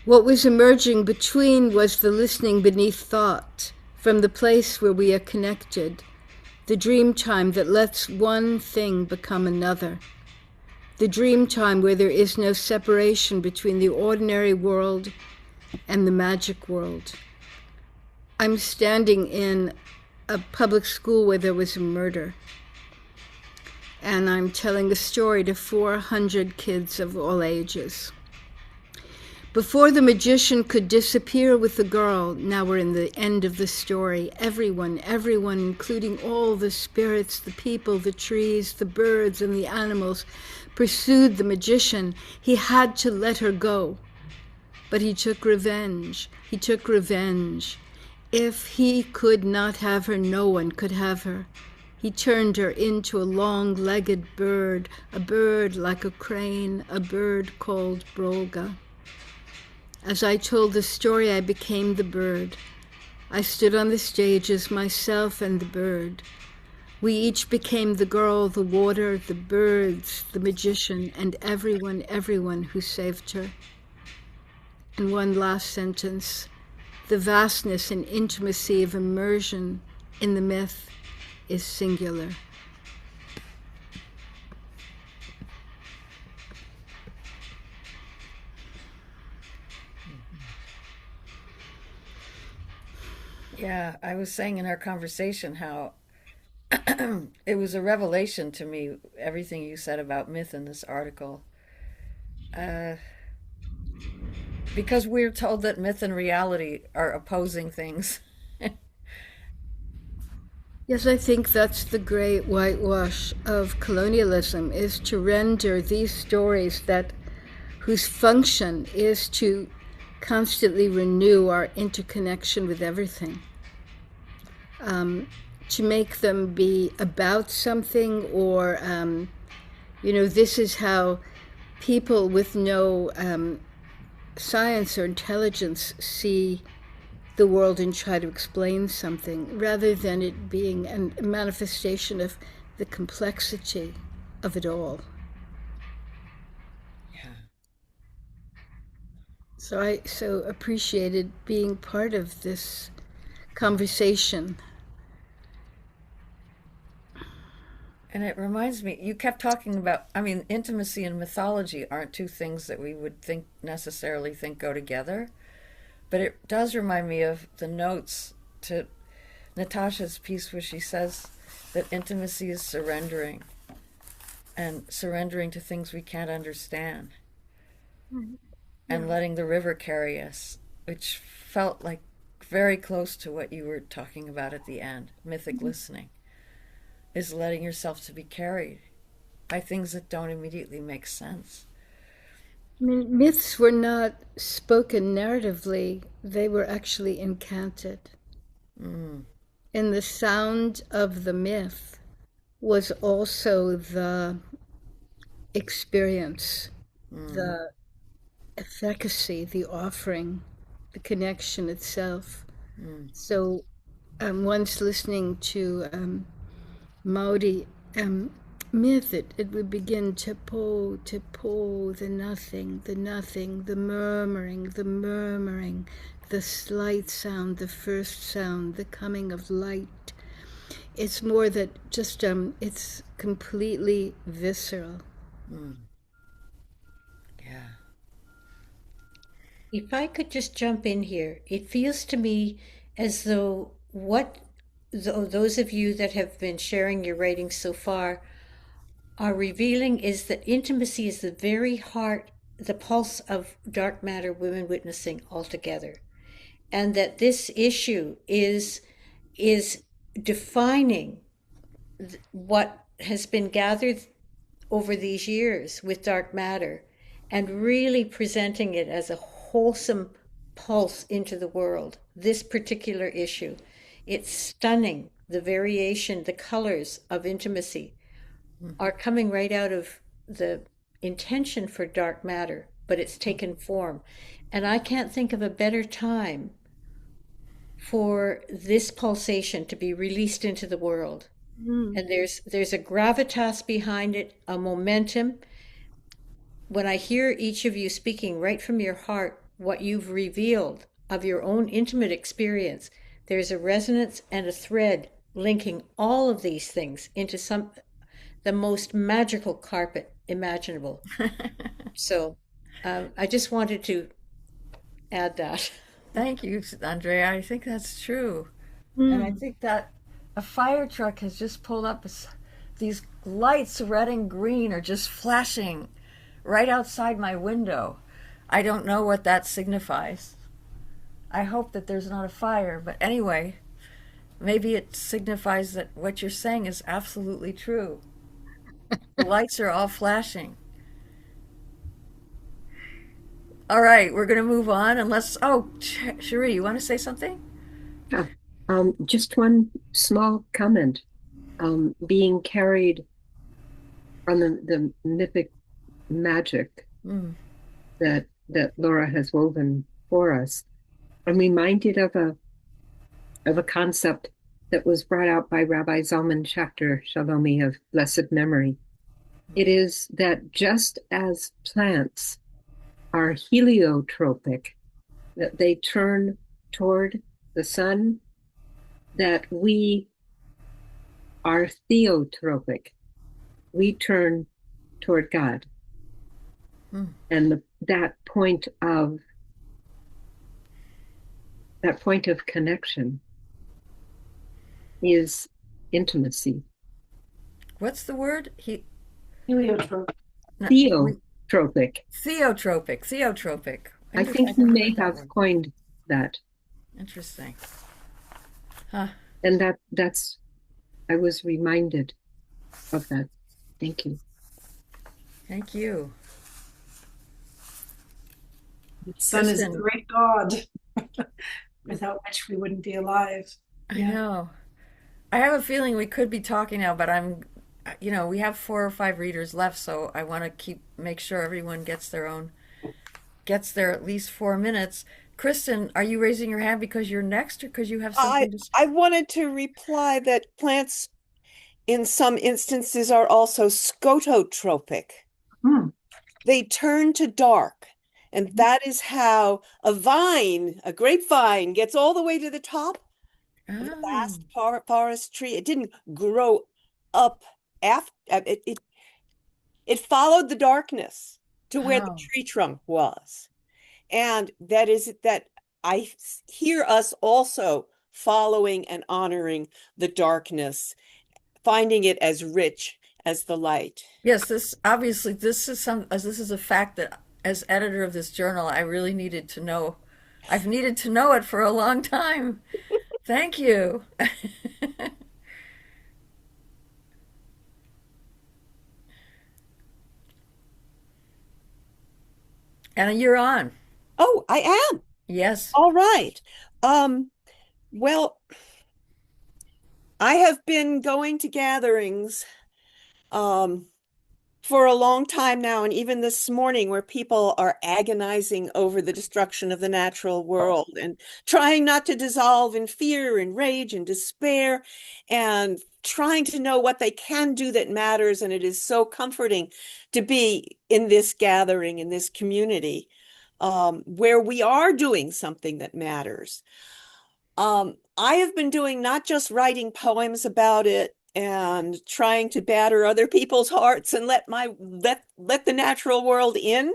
What was emerging between was the listening beneath thought, from the place where we are connected, the dream time that lets one thing become another, the dream time where there is no separation between the ordinary world and the magic world. I'm standing in a public school where there was a murder, and I'm telling a story to 400 kids of all ages. Before the magician could disappear with the girl, now we're in the end of the story, everyone, including all the spirits, the people, the trees, the birds, and the animals, pursued the magician. He had to let her go. But he took revenge. He took revenge. If he could not have her, no one could have her. He turned her into a long-legged bird, a bird like a crane, a bird called Brolga. As I told the story, I became the bird. I stood on the stage as myself and the bird. We each became the girl, the water, the birds, the magician, and everyone who saved her. And one last sentence. The vastness and intimacy of immersion in the myth is singular. Yeah, I was saying in our conversation how it was a revelation to me, everything you said about myth in this article. Uh, because we're told that myth and reality are opposing things. Yes, I think that's the great whitewash of colonialism, is to render these stories whose function is to constantly renew our interconnection with everything. To make them be about something, or, this is how people with no science or intelligence see the world and try to explain something, rather than it being a manifestation of the complexity of it all. Yeah. So I so appreciated being part of this conversation. And it reminds me, you kept talking about, intimacy and mythology aren't two things that we would necessarily think go together. But it does remind me of the notes to Natasha's piece where she says that intimacy is surrendering, and surrendering to things we can't understand, and letting the river carry us, which felt like very close to what you were talking about at the end. Mythic listening is letting yourself to be carried by things that don't immediately make sense. Myths were not spoken narratively, they were actually incanted. And the sound of the myth was also the experience, the efficacy, the offering, the connection itself. So once listening to Maudie, myth, it would begin tipo, the nothing, the murmuring, the slight sound, the first sound, the coming of light. It's more that just, it's completely visceral. Yeah. If I could just jump in here, it feels to me as though those of you that have been sharing your writings so far are revealing is that intimacy is the very heart, the pulse of dark matter women witnessing altogether. And that this issue is defining what has been gathered over these years with dark matter, and really presenting it as a wholesome pulse into the world. This particular issue, it's stunning. The variation, the colors of intimacy are coming right out of the intention for dark matter, but it's taken form. And I can't think of a better time for this pulsation to be released into the world. And there's a gravitas behind it, a momentum. When I hear each of you speaking right from your heart, what you've revealed of your own intimate experience, there's a resonance and a thread linking all of these things into the most magical carpet imaginable. So I just wanted to add that. Thank you, Andrea. I think that's true. And I think that a fire truck has just pulled up. These lights, red and green, are just flashing right outside my window. I don't know what that signifies. I hope that there's not a fire, but anyway, maybe it signifies that what you're saying is absolutely true. The lights are all flashing. All right, we're going to move on unless, Cherie, you want to say something? Yeah. Just one small comment. being carried on the mythic magic Mm. that Laura has woven for us. I'm reminded of a concept that was brought out by Rabbi Zalman Schachter Shalomi of blessed memory. It is that just as plants are heliotropic, that they turn toward the sun, that we are theotropic. We turn toward God. And that point of connection is intimacy. What's the word? Heliotrope. No, Theotropic. Theotropic. I think you may have coined that. Interesting. Huh. And that's I was reminded of that. Thank you. Thank you. The sun is a Kristen. great God, without which we wouldn't be alive. I know. I have a feeling we could be talking now, but we have 4 or 5 readers left, so I want to make sure everyone gets their at least 4 minutes. Kristen, are you raising your hand because you're next or because you have something to say? I wanted to reply that plants in some instances are also scototropic. They turn to dark. And that is how a grapevine, gets all the way to the top of the last forest tree. It didn't grow up after it followed the darkness to where the tree trunk was. And that is that I hear us also following and honoring the darkness, finding it as rich as the light. Yes, this is a fact that as editor of this journal, I really needed to know. I've needed to know it for a long time. Thank you. Anna, you're on. Oh, I am. Yes. All right. Well, I have been going to gatherings for a long time now, and even this morning, where people are agonizing over the destruction of the natural world and trying not to dissolve in fear and rage and despair, and trying to know what they can do that matters. And it is so comforting to be in this gathering, in this community, where we are doing something that matters. I have been doing not just writing poems about it and trying to batter other people's hearts and let the natural world in.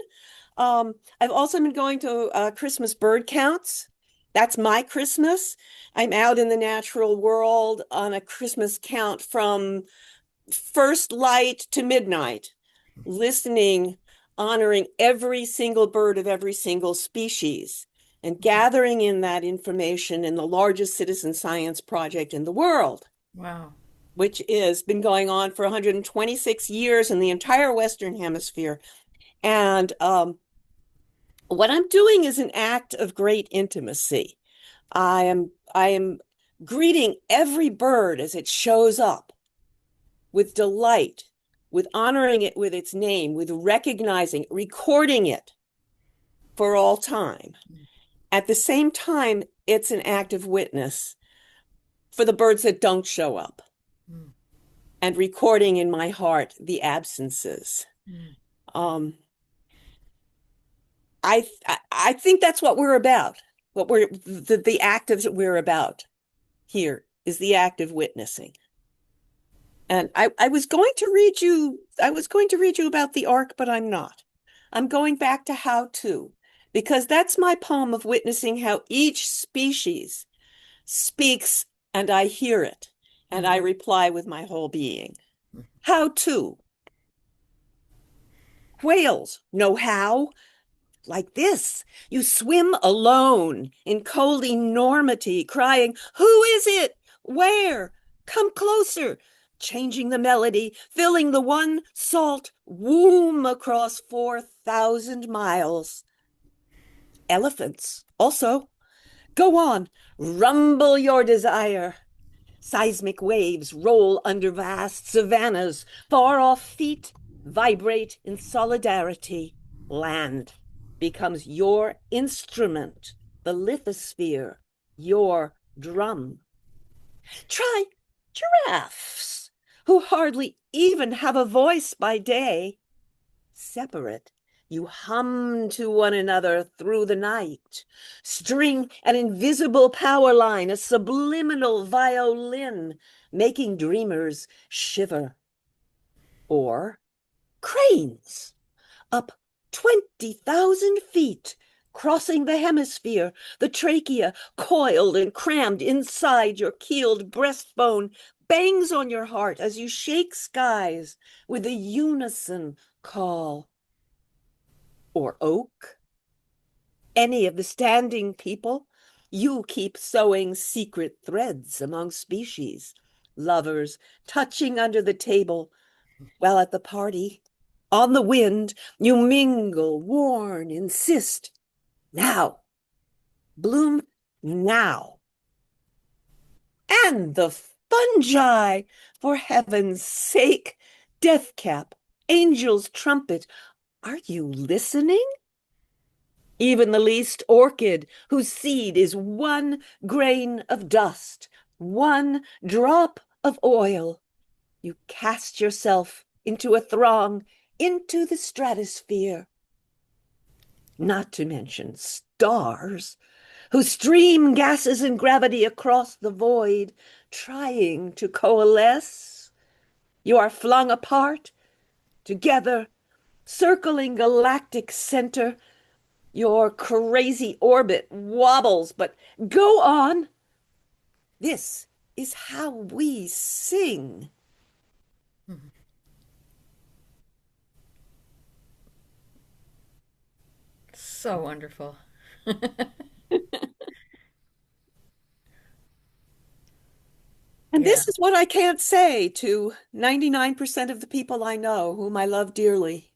I've also been going to Christmas bird counts. That's my Christmas. I'm out in the natural world on a Christmas count from first light to midnight, listening, honoring every single bird of every single species, and gathering in that information in the largest citizen science project in the world. Wow. Which has been going on for 126 years in the entire Western Hemisphere. And what I'm doing is an act of great intimacy. I am greeting every bird as it shows up with delight, with honoring it with its name, with recognizing, recording it for all time. At the same time, it's an act of witness for the birds that don't show up, and recording in my heart the absences. I think that's what we're about. The act of we're about here is the act of witnessing. And I was going to read you about the ark, but I'm not. I'm going back to how to, because that's my poem of witnessing how each species speaks and I hear it. And I reply with my whole being. How to. Whales know how. Like this. You swim alone in cold enormity, crying, "Who is it? Where? Come closer." Changing the melody, filling the one salt womb across 4,000 miles. Elephants also. Go on, rumble your desire. Seismic waves roll under vast savannas. Far off feet vibrate in solidarity. Land becomes your instrument, the lithosphere, your drum. Try giraffes, who hardly even have a voice by day. Separate, you hum to one another through the night. String an invisible power line, a subliminal violin, making dreamers shiver. Or cranes, up 20,000 feet, crossing the hemisphere, the trachea coiled and crammed inside your keeled breastbone, bangs on your heart as you shake skies with a unison call. Or oak, any of the standing people, you keep sewing secret threads among species, lovers touching under the table, while at the party, on the wind, you mingle, warn, insist. Now, bloom now. And the fungi, for heaven's sake, death cap, angel's trumpet, are you listening? Even the least orchid, whose seed is one grain of dust, one drop of oil, you cast yourself into a throng, into the stratosphere. Not to mention stars, who stream gases and gravity across the void, trying to coalesce. You are flung apart, together, circling galactic center. Your crazy orbit wobbles, but go on. This is how we sing. So wonderful. And Yeah. this is what I can't say to 99% of the people I know, whom I love dearly.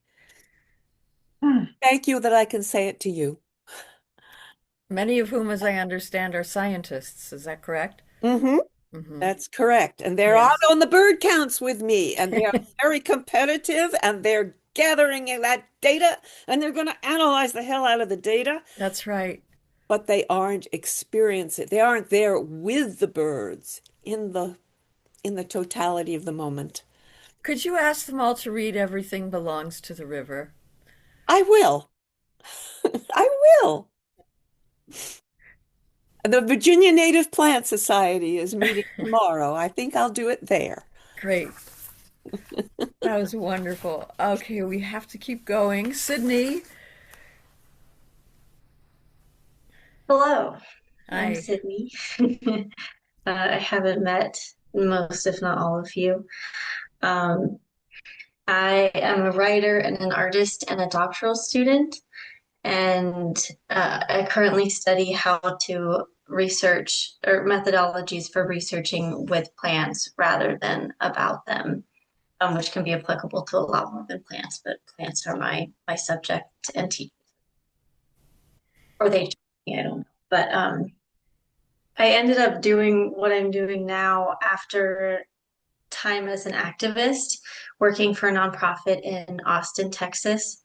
Thank you that I can say it to you. Many of whom, as I understand, are scientists. Is that correct? Mm-hmm. Mm-hmm. That's correct. And they're Yes. out on the bird counts with me, and they are very competitive, and they're gathering that data, and they're going to analyze the hell out of the data, That's right. but they aren't experiencing it. They aren't there with the birds in the totality of the moment. Could you ask them all to read Everything Belongs to the River? I will. I will. The Virginia Native Plant Society is meeting tomorrow. I think I'll do it there. Great. That was wonderful. Okay, we have to keep going. Sydney. Hello, I'm Hi. Sydney. I haven't met most, if not all of you. Um, I am a writer and an artist and a doctoral student, and I currently study how to research or methodologies for researching with plants rather than about them, which can be applicable to a lot more than plants, but plants are my subject and teach, or they teach me, I don't know. But I ended up doing what I'm doing now after time as an activist, working for a nonprofit in Austin, Texas.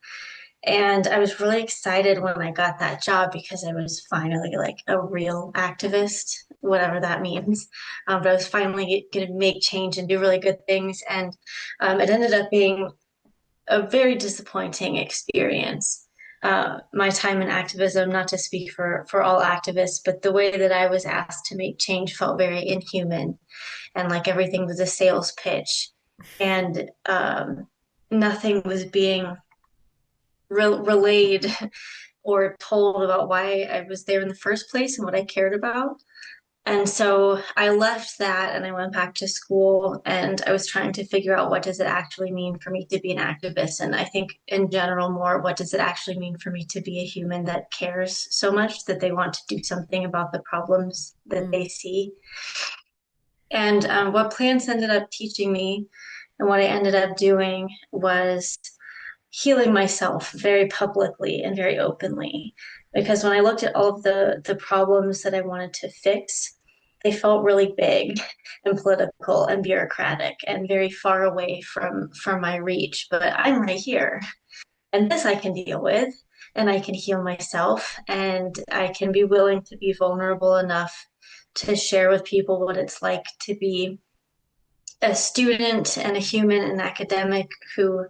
And I was really excited when I got that job because I was finally like a real activist, whatever that means. But I was finally going to make change and do really good things. And it ended up being a very disappointing experience. My time in activism, not to speak for all activists, but the way that I was asked to make change felt very inhuman, and like everything was a sales pitch, and nothing was being relayed or told about why I was there in the first place and what I cared about. And so I left that and I went back to school, and I was trying to figure out what does it actually mean for me to be an activist. And I think in general more, what does it actually mean for me to be a human that cares so much that they want to do something about the problems that they see. And what plants ended up teaching me and what I ended up doing was healing myself very publicly and very openly. Because when I looked at all of the problems that I wanted to fix, they felt really big and political and bureaucratic and very far away from my reach. But I'm right here, and this I can deal with, and I can heal myself, and I can be willing to be vulnerable enough to share with people what it's like to be a student and a human and academic who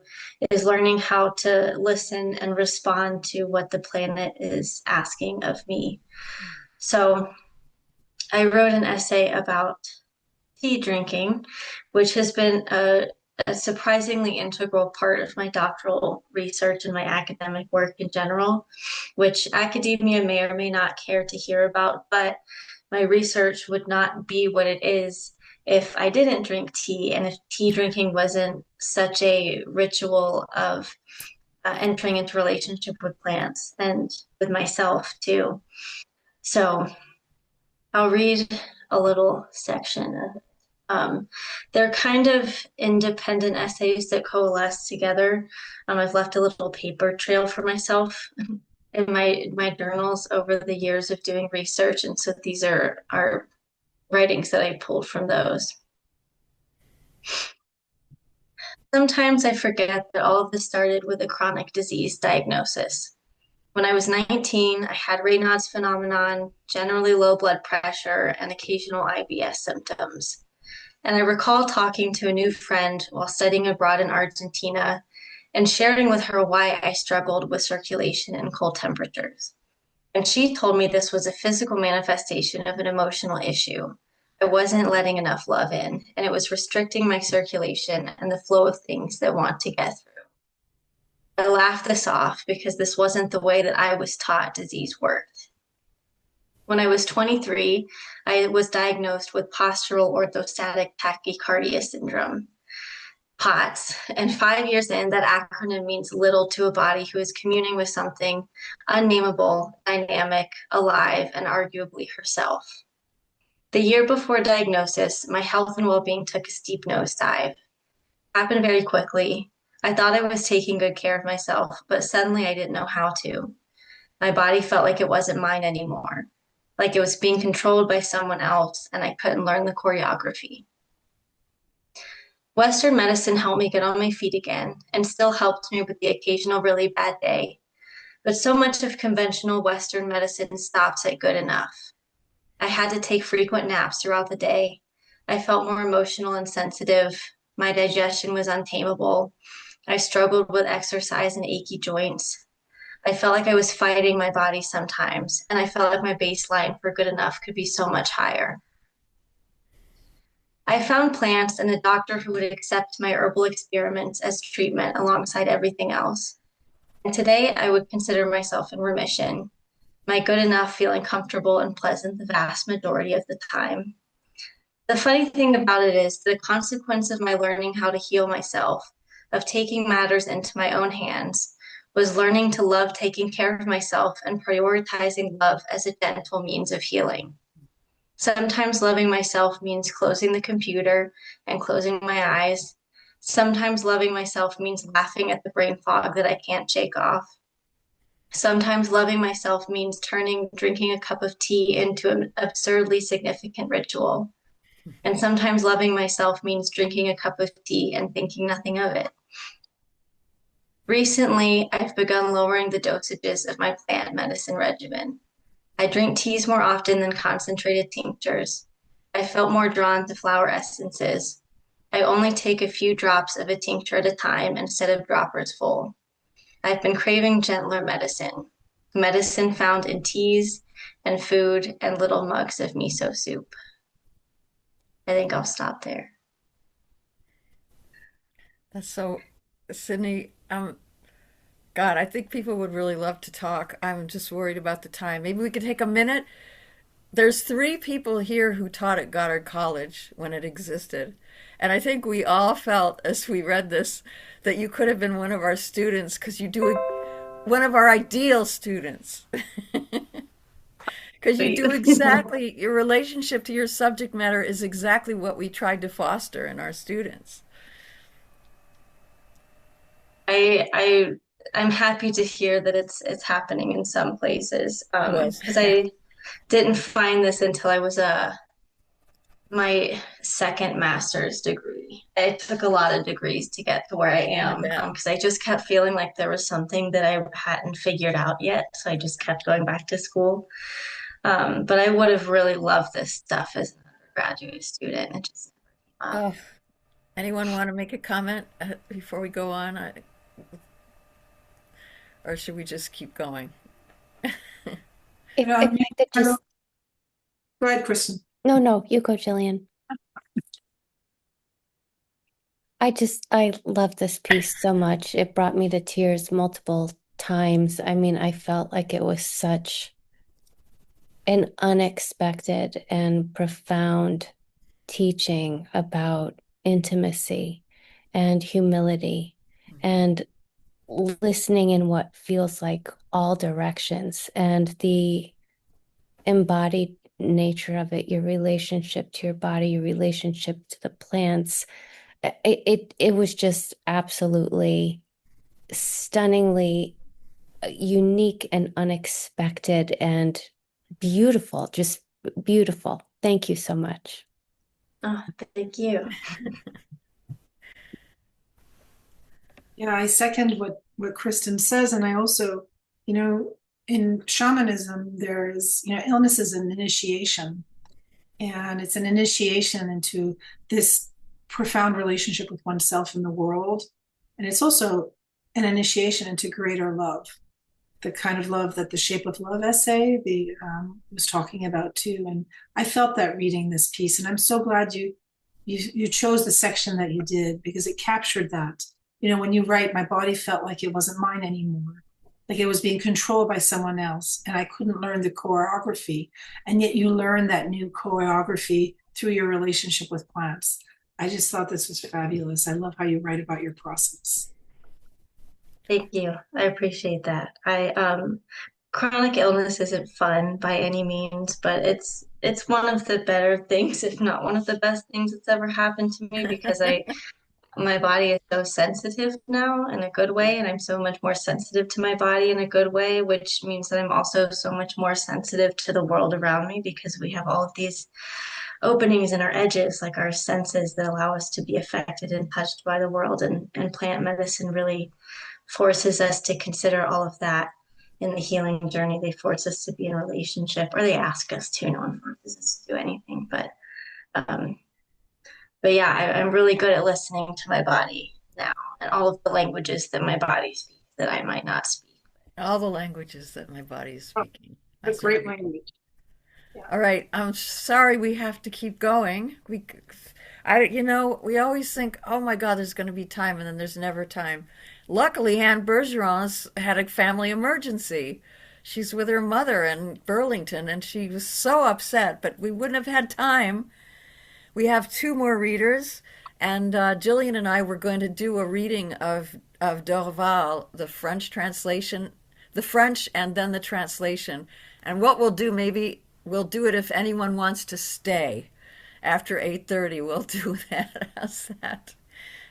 is learning how to listen and respond to what the planet is asking of me. So I wrote an essay about tea drinking, which has been a surprisingly integral part of my doctoral research and my academic work in general, which academia may or may not care to hear about, but my research would not be what it is if I didn't drink tea and if tea drinking wasn't such a ritual of entering into relationship with plants and with myself too. So I'll read a little section of it. They're kind of independent essays that coalesce together. I've left a little paper trail for myself in my journals over the years of doing research, and so these are writings that I pulled from those. Sometimes I forget that all of this started with a chronic disease diagnosis. When I was 19, I had Raynaud's phenomenon, generally low blood pressure, and occasional IBS symptoms. And I recall talking to a new friend while studying abroad in Argentina and sharing with her why I struggled with circulation and cold temperatures. And she told me this was a physical manifestation of an emotional issue. I wasn't letting enough love in, and it was restricting my circulation and the flow of things that want to get through. I laughed this off because this wasn't the way that I was taught disease worked. When I was 23, I was diagnosed with postural orthostatic tachycardia syndrome, POTS. And 5 years in, that acronym means little to a body who is communing with something unnameable, dynamic, alive, and arguably herself. The year before diagnosis, my health and well-being took a steep nosedive. It happened very quickly. I thought I was taking good care of myself, but suddenly I didn't know how to. My body felt like it wasn't mine anymore, like it was being controlled by someone else, and I couldn't learn the choreography. Western medicine helped me get on my feet again and still helped me with the occasional really bad day. But so much of conventional Western medicine stops at good enough. I had to take frequent naps throughout the day. I felt more emotional and sensitive. My digestion was untamable. I struggled with exercise and achy joints. I felt like I was fighting my body sometimes, and I felt like my baseline for good enough could be so much higher. I found plants and a doctor who would accept my herbal experiments as treatment alongside everything else. And today I would consider myself in remission, my good enough feeling comfortable and pleasant the vast majority of the time. The funny thing about it is the consequence of my learning how to heal myself, of taking matters into my own hands, was learning to love taking care of myself and prioritizing love as a gentle means of healing. Sometimes loving myself means closing the computer and closing my eyes. Sometimes loving myself means laughing at the brain fog that I can't shake off. Sometimes loving myself means turning drinking a cup of tea into an absurdly significant ritual. And sometimes loving myself means drinking a cup of tea and thinking nothing of it. Recently, I've begun lowering the dosages of my plant medicine regimen. I drink teas more often than concentrated tinctures. I felt more drawn to flower essences. I only take a few drops of a tincture at a time instead of droppers full. I've been craving gentler medicine found in teas and food and little mugs of miso soup. I think I'll stop there. That's so, Sydney, God, I think people would really love to talk. I'm just worried about the time. Maybe we could take a minute. There's 3 people here who taught at Goddard College when it existed. And I think we all felt as we read this that you could have been one of our students because you do one of our ideal students. Because you do exactly, your relationship to your subject matter is exactly what we tried to foster in our students. I'm happy to hear that it's happening in some places Yes. because I didn't find this until I was a my second master's degree. It took a lot of degrees to get to where I I am bet. because I just kept feeling like there was something that I hadn't figured out yet. So I just kept going back to school. But I would have really loved this stuff as an undergraduate student. It just never came up. Oh, anyone want to make a comment before we go on? Or should we just keep going? If Yeah, if I could I just, don't, go ahead, Kristen. no, you go, Jillian. I love this piece so much. It brought me to tears multiple times. I mean, I felt like it was such an unexpected and profound teaching about intimacy and humility and listening in what feels like all directions and the embodied nature of it, your relationship to your body, your relationship to the plants. It was just absolutely stunningly unique and unexpected and beautiful, just beautiful. Thank you so much. Oh, thank you. Yeah, I second what Kristen says, and I also, you know, in shamanism, there is, illness is an initiation, and it's an initiation into this profound relationship with oneself and the world, and it's also an initiation into greater love, the kind of love that the Shape of Love essay was talking about too. And I felt that reading this piece, and I'm so glad you chose the section that you did because it captured that. When you write, my body felt like it wasn't mine anymore, like it was being controlled by someone else, and I couldn't learn the choreography. And yet you learn that new choreography through your relationship with plants. I just thought this was fabulous. I love how you write about your process. Thank you. I appreciate that. Chronic illness isn't fun by any means, but it's one of the better things, if not one of the best things that's ever happened to me because I my body is so sensitive now in a good way, and I'm so much more sensitive to my body in a good way, which means that I'm also so much more sensitive to the world around me because we have all of these openings in our edges, like our senses that allow us to be affected and touched by the world. And plant medicine really forces us to consider all of that in the healing journey. They force us to be in a relationship, or they ask us to. No one forces us to do anything, um, but yeah, I'm really good at listening to my body now and all of the languages that my body speaks that I might not speak. All the languages that my body is speaking. A That's great wonderful. language. Yeah. All right, I'm sorry we have to keep going. We always think, oh my God, there's going to be time, and then there's never time. Luckily, Anne Bergeron's had a family emergency. She's with her mother in Burlington, and she was so upset, but we wouldn't have had time. We have two more readers, and Jillian and I were going to do a reading of Dorval, the French translation, the French, and then the translation. And what we'll do, maybe we'll do it if anyone wants to stay after 8:30. We'll do that. How's that?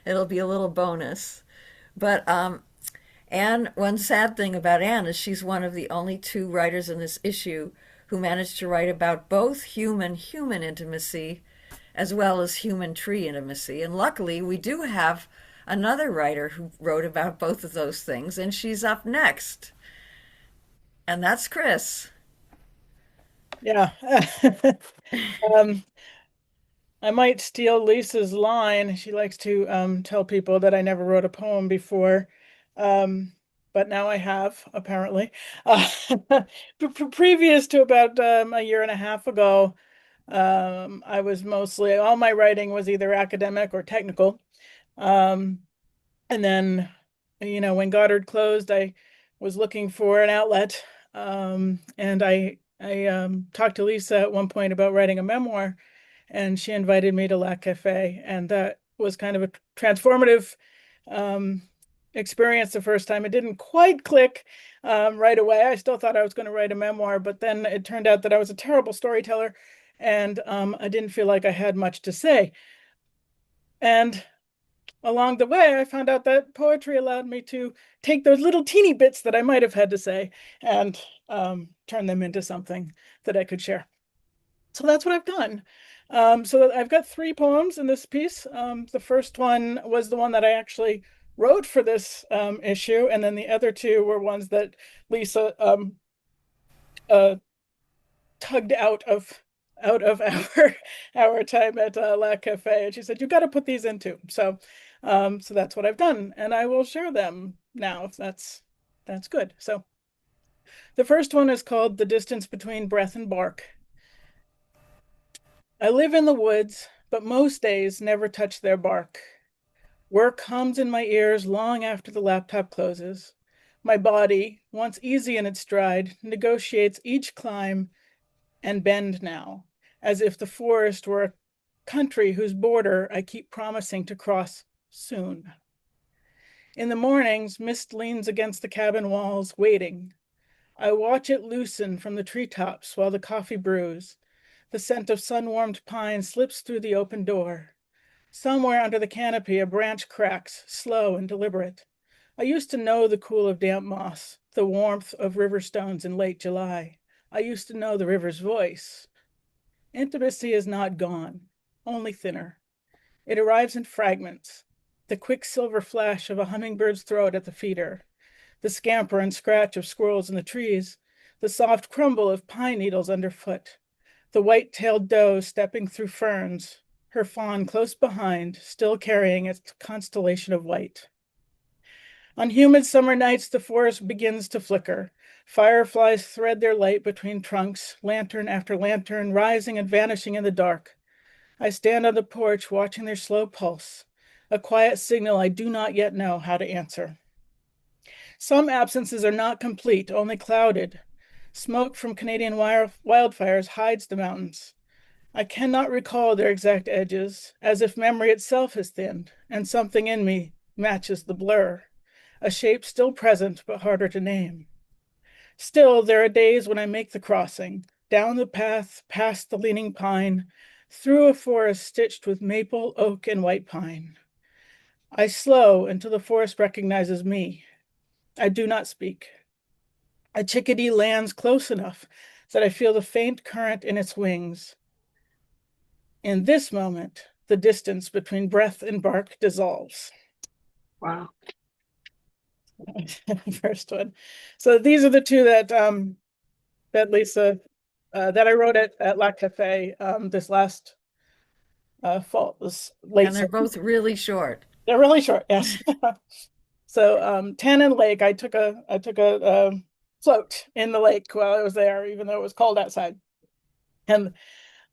It'll be a little bonus. But Anne, one sad thing about Anne is she's one of the only two writers in this issue who managed to write about both human intimacy as well as human tree intimacy. And luckily, we do have another writer who wrote about both of those things, and she's up next. And that's Chris. Yeah. um, I might steal Lisa's line. She likes to tell people that I never wrote a poem before. But now I have, apparently. Previous to about a year and a half ago, I was mostly, all my writing was either academic or technical. And then, when Goddard closed, I was looking for an outlet. And I talked to Lisa at one point about writing a memoir, and she invited me to La Cafe. And that was kind of a transformative experience the first time. It didn't quite click right away. I still thought I was going to write a memoir, but then it turned out that I was a terrible storyteller, and I didn't feel like I had much to say. And along the way, I found out that poetry allowed me to take those little teeny bits that I might have had to say and turn them into something that I could share. So that's what I've done. So I've got 3 poems in this piece. The first one was the one that I actually wrote for this issue, and then the other 2 were ones that Lisa tugged out of our time at La Cafe, and she said, "You got to put these into." So that's what I've done, and I will share them now if that's good. So the first one is called "The Distance Between Breath and Bark." I live in the woods, but most days never touch their bark. Work hums in my ears long after the laptop closes. My body, once easy in its stride, negotiates each climb and bend now, as if the forest were a country whose border I keep promising to cross soon. In the mornings, mist leans against the cabin walls, waiting. I watch it loosen from the treetops while the coffee brews. The scent of sun-warmed pine slips through the open door. Somewhere under the canopy, a branch cracks, slow and deliberate. I used to know the cool of damp moss, the warmth of river stones in late July. I used to know the river's voice. Intimacy is not gone, only thinner. It arrives in fragments. The quicksilver flash of a hummingbird's throat at the feeder, the scamper and scratch of squirrels in the trees, the soft crumble of pine needles underfoot, the white-tailed doe stepping through ferns, her fawn close behind, still carrying its constellation of white. On humid summer nights, the forest begins to flicker. Fireflies thread their light between trunks, lantern after lantern, rising and vanishing in the dark. I stand on the porch watching their slow pulse, a quiet signal I do not yet know how to answer. Some absences are not complete, only clouded. Smoke from Canadian wildfires hides the mountains. I cannot recall their exact edges, as if memory itself has thinned, and something in me matches the blur, a shape still present but harder to name. Still, there are days when I make the crossing, down the path, past the leaning pine, through a forest stitched with maple, oak, and white pine. I slow until the forest recognizes me. I do not speak. A chickadee lands close enough that I feel the faint current in its wings. In this moment, the distance between breath and bark dissolves. Wow. First one. So these are the 2 that Lisa that I wrote at La Cafe this last fall, this late And they're summer. both really short. They're really short, yes. So Tannin Lake, I took a float in the lake while I was there, even though it was cold outside. And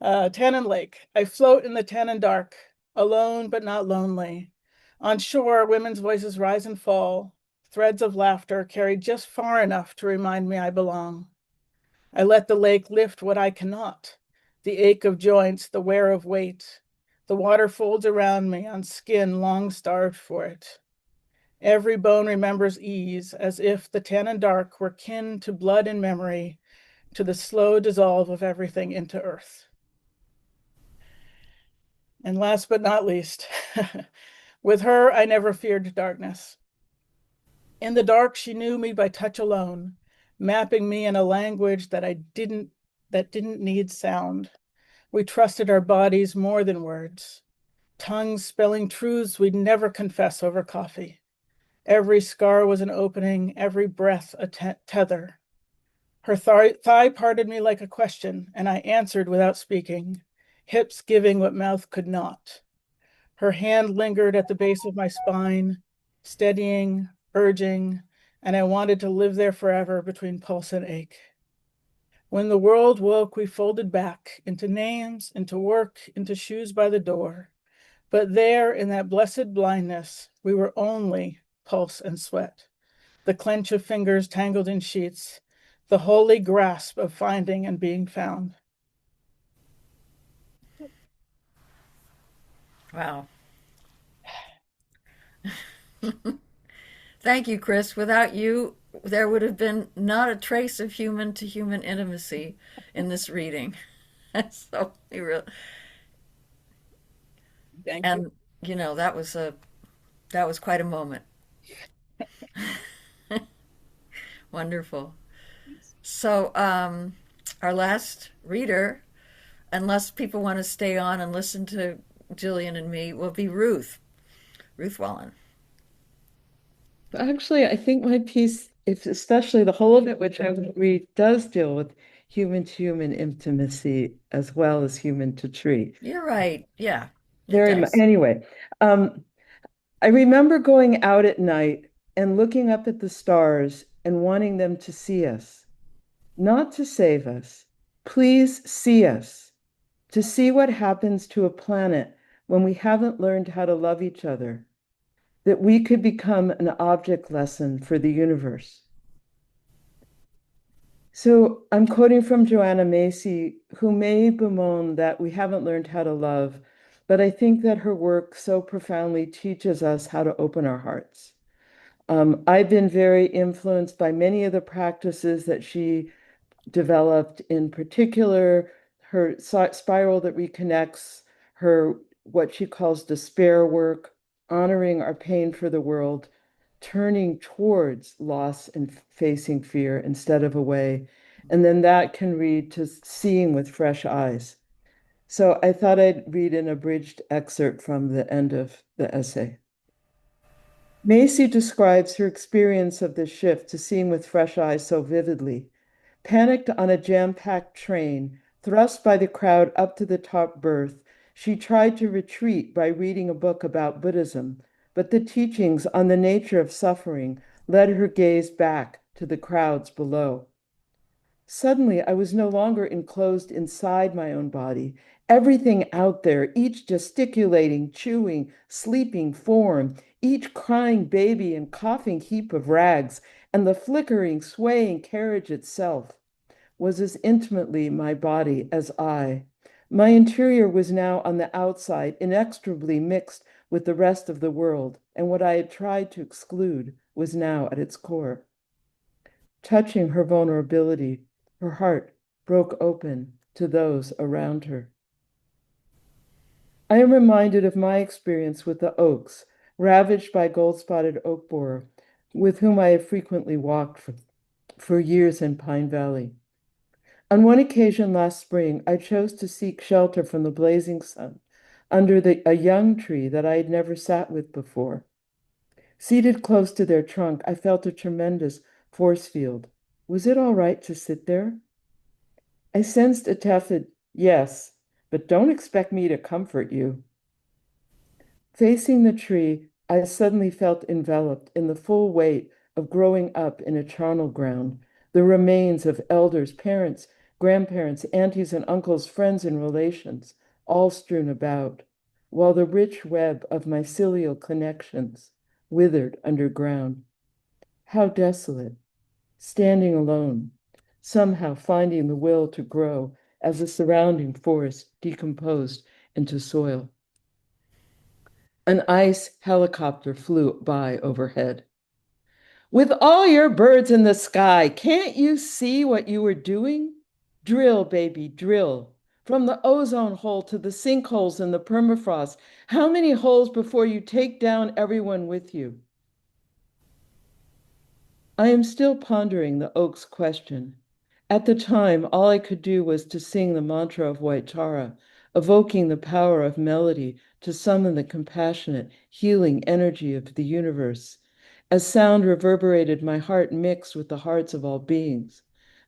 Tannin Lake, I float in the tannin dark, alone but not lonely. On shore, women's voices rise and fall, threads of laughter carried just far enough to remind me I belong. I let the lake lift what I cannot, the ache of joints, the wear of weight. The water folds around me on skin long starved for it. Every bone remembers ease, as if the tannin dark were kin to blood and memory, to the slow dissolve of everything into earth. And last but not least, with her, I never feared darkness. In the dark, she knew me by touch alone, mapping me in a language that didn't need sound. We trusted our bodies more than words, tongues spelling truths we'd never confess over coffee. Every scar was an opening, every breath a tether. Her thigh parted me like a question, and I answered without speaking, hips giving what mouth could not. Her hand lingered at the base of my spine, steadying, urging, and I wanted to live there forever between pulse and ache. When the world woke, we folded back into names, into work, into shoes by the door. But there, in that blessed blindness, we were only pulse and sweat, the clench of fingers tangled in sheets, the holy grasp of finding and being found. Wow. Thank you, Chris. Without you, there would have been not a trace of human to human intimacy in this reading. So Thank and you know, that was quite a moment. Wonderful. So our last reader unless people want to stay on and listen to Jillian and me, will be Ruth Wallen. Actually, I think my piece, if especially the whole of it, which I would read, does deal with human to human intimacy as well as human to tree. You're right. Yeah. Very much. Anyway, I remember going out at night and looking up at the stars and wanting them to see us, not to save us. Please see us, to see what happens to a planet when we haven't learned how to love each other, that we could become an object lesson for the universe. So I'm quoting from Joanna Macy, who may bemoan that we haven't learned how to love, but I think that her work so profoundly teaches us how to open our hearts. I've been very influenced by many of the practices that she developed, in particular, her spiral that reconnects, her what she calls despair work, honoring our pain for the world, turning towards loss and facing fear instead of away. And then that can read to seeing with fresh eyes. So I thought I'd read an abridged excerpt from the end of the essay. Macy describes her experience of the shift to seeing with fresh eyes so vividly. Panicked on a jam-packed train, thrust by the crowd up to the top berth, she tried to retreat by reading a book about Buddhism, but the teachings on the nature of suffering led her gaze back to the crowds below. Suddenly, I was no longer enclosed inside my own body. Everything out there, each gesticulating, chewing, sleeping form, each crying baby and coughing heap of rags, and the flickering, swaying carriage itself, was as intimately my body as I. My interior was now on the outside, inextricably mixed with the rest of the world, and what I had tried to exclude was now at its core. Touching her vulnerability, her heart broke open to those around her. I am reminded of my experience with the oaks, ravaged by gold-spotted oak borer, with whom I have frequently walked for years in Pine Valley. On one occasion last spring, I chose to seek shelter from the blazing sun under a young tree that I had never sat with before. Seated close to their trunk, I felt a tremendous force field. Was it all right to sit there? I sensed a tepid yes, but don't expect me to comfort you. Facing the tree, I suddenly felt enveloped in the full weight of growing up in a charnel ground, the remains of elders, parents, grandparents, aunties and uncles, friends and relations, all strewn about, while the rich web of mycelial connections withered underground. How desolate, standing alone, somehow finding the will to grow as the surrounding forest decomposed into soil. An ice helicopter flew by overhead. With all your birds in the sky, can't you see what you were doing? Drill, baby, drill. From the ozone hole to the sinkholes in the permafrost, how many holes before you take down everyone with you? I am still pondering the oak's question. At the time, all I could do was to sing the mantra of White Tara, evoking the power of melody to summon the compassionate, healing energy of the universe. As sound reverberated, my heart mixed with the hearts of all beings.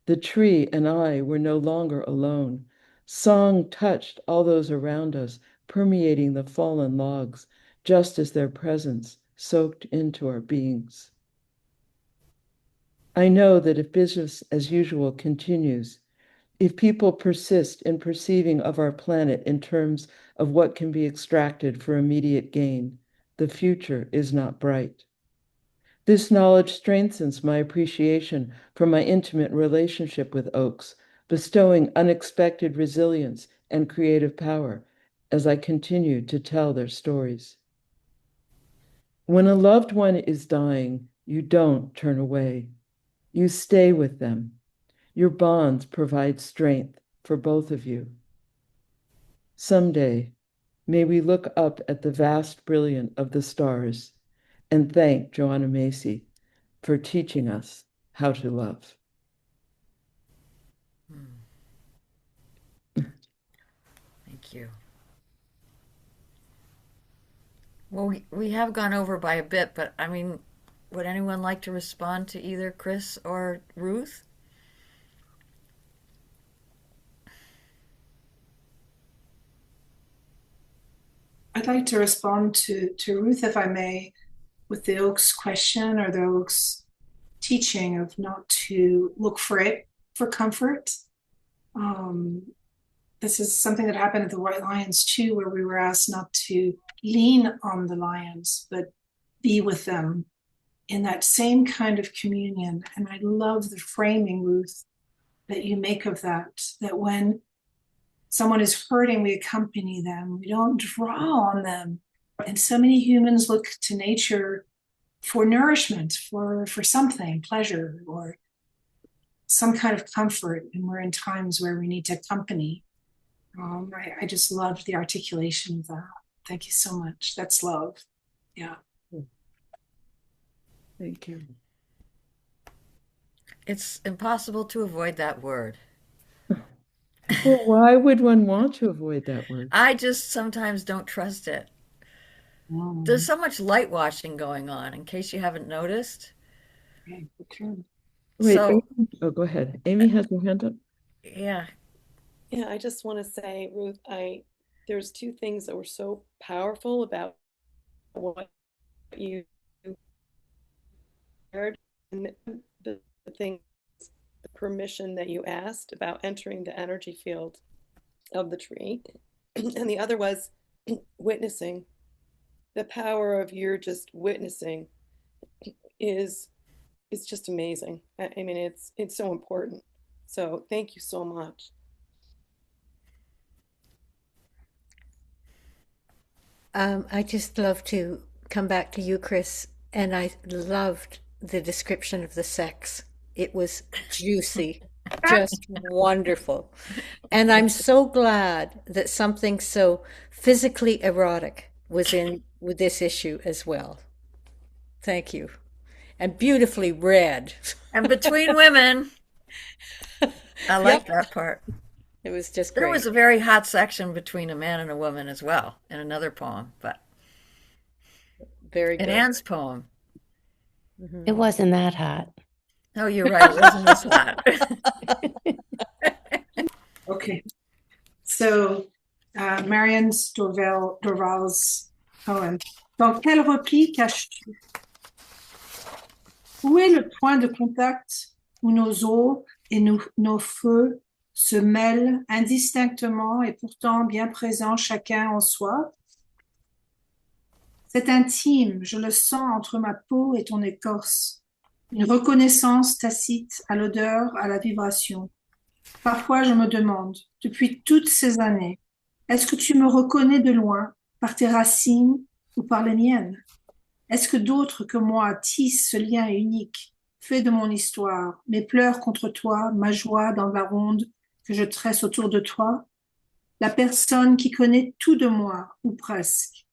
The tree and I were no longer alone. Song touched all those around us, permeating the fallen logs, just as their presence soaked into our beings. I know that if business as usual continues, if people persist in perceiving of our planet in terms of what can be extracted for immediate gain, the future is not bright. This knowledge strengthens my appreciation for my intimate relationship with oaks, bestowing unexpected resilience and creative power as I continue to tell their stories. When a loved one is dying, you don't turn away. You stay with them. Your bonds provide strength for both of you. Someday, may we look up at the vast brilliance of the stars and thank Joanna Macy for teaching us how to love. Thank you. Well, we have gone over by a bit, but I mean, would anyone like to respond to either Chris or Ruth? I'd like to respond to Ruth, if I may, with the Oak's question or the Oak's teaching of not to look for it for comfort. This is something that happened at the White Lions too, where we were asked not to lean on the lions, but be with them in that same kind of communion. And I love the framing, Ruth, that you make of that, that when someone is hurting, we accompany them. We don't draw on them. And so many humans look to nature for nourishment, for something, pleasure, or some kind of comfort. And we're in times where we need to accompany. I just loved the articulation of that. Thank you so much. That's love. Yeah. Thank you. It's impossible to avoid that word. Well, why would one want to avoid that word? I just sometimes don't trust it. There's so much light washing going on, in case you haven't noticed. Wait, So, oh, go ahead. Amy has her hand up. yeah. Yeah, I just want to say, Ruth, there's two things that were so powerful about what you shared, and the thing, the permission that you asked about entering the energy field of the tree, and the other was witnessing. The power of your just witnessing is just amazing. I mean, it's so important. So thank you so much. I just love to come back to you, Chris, and I loved the description of the sex. It was juicy, just wonderful. And I'm so glad that something so physically erotic was in with this issue as well. Thank you. And beautifully read. And between women. I like that part. It was just There great. was a very hot section between a man and a woman as well in another poem, but Very in good. Anne's poem. It wasn't that hot. Oh, you're right. It wasn't this hot. Okay. So, Marianne Dorval's poem. Dans quel repli caches-tu? Où est le point de contact où nos eaux et nos feux se mêlent indistinctement et pourtant bien présents chacun en soi? C'est intime, je le sens entre ma peau et ton écorce. Une reconnaissance tacite à l'odeur, à la vibration. Parfois, je me demande, depuis toutes ces années, est-ce que tu me reconnais de loin, par tes racines ou par les miennes? Est-ce que d'autres que moi tissent ce lien unique, fait de mon histoire, mes pleurs contre toi, ma joie dans la ronde que je tresse autour de toi? La personne qui connaît tout de moi, ou presque.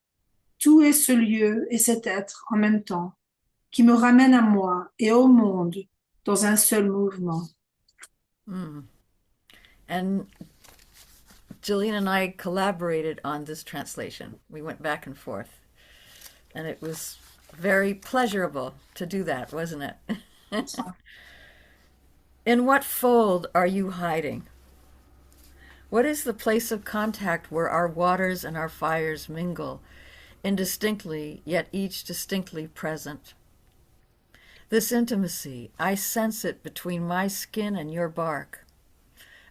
Tout est ce lieu et cet être en même temps, qui me ramène à moi et au monde dans un seul mouvement. And Jillian and I collaborated on this translation. We went back and forth. And it was very pleasurable to do that, wasn't it? In what fold are you hiding? What is the place of contact where our waters and our fires mingle, indistinctly, yet each distinctly present? This intimacy, I sense it between my skin and your bark,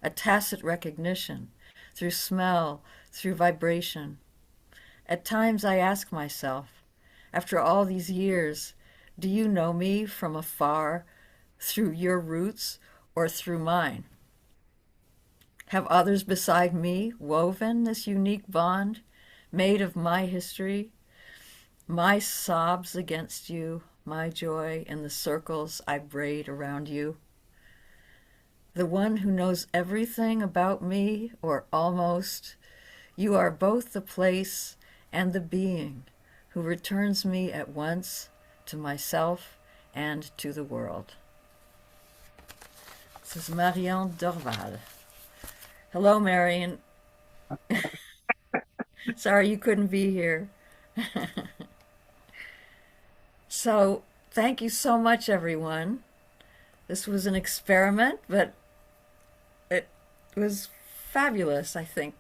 a tacit recognition, through smell, through vibration. At times I ask myself, after all these years, do you know me from afar, through your roots or through mine? Have others beside me woven this unique bond, made of my history, my sobs against you, my joy in the circles I braid around you? The one who knows everything about me, or almost, you are both the place and the being who returns me at once to myself and to the world. This is Marianne Dorval. Hello, Marianne. Sorry you couldn't be here. So, thank you so much, everyone. This was an experiment, but it was fabulous, I think.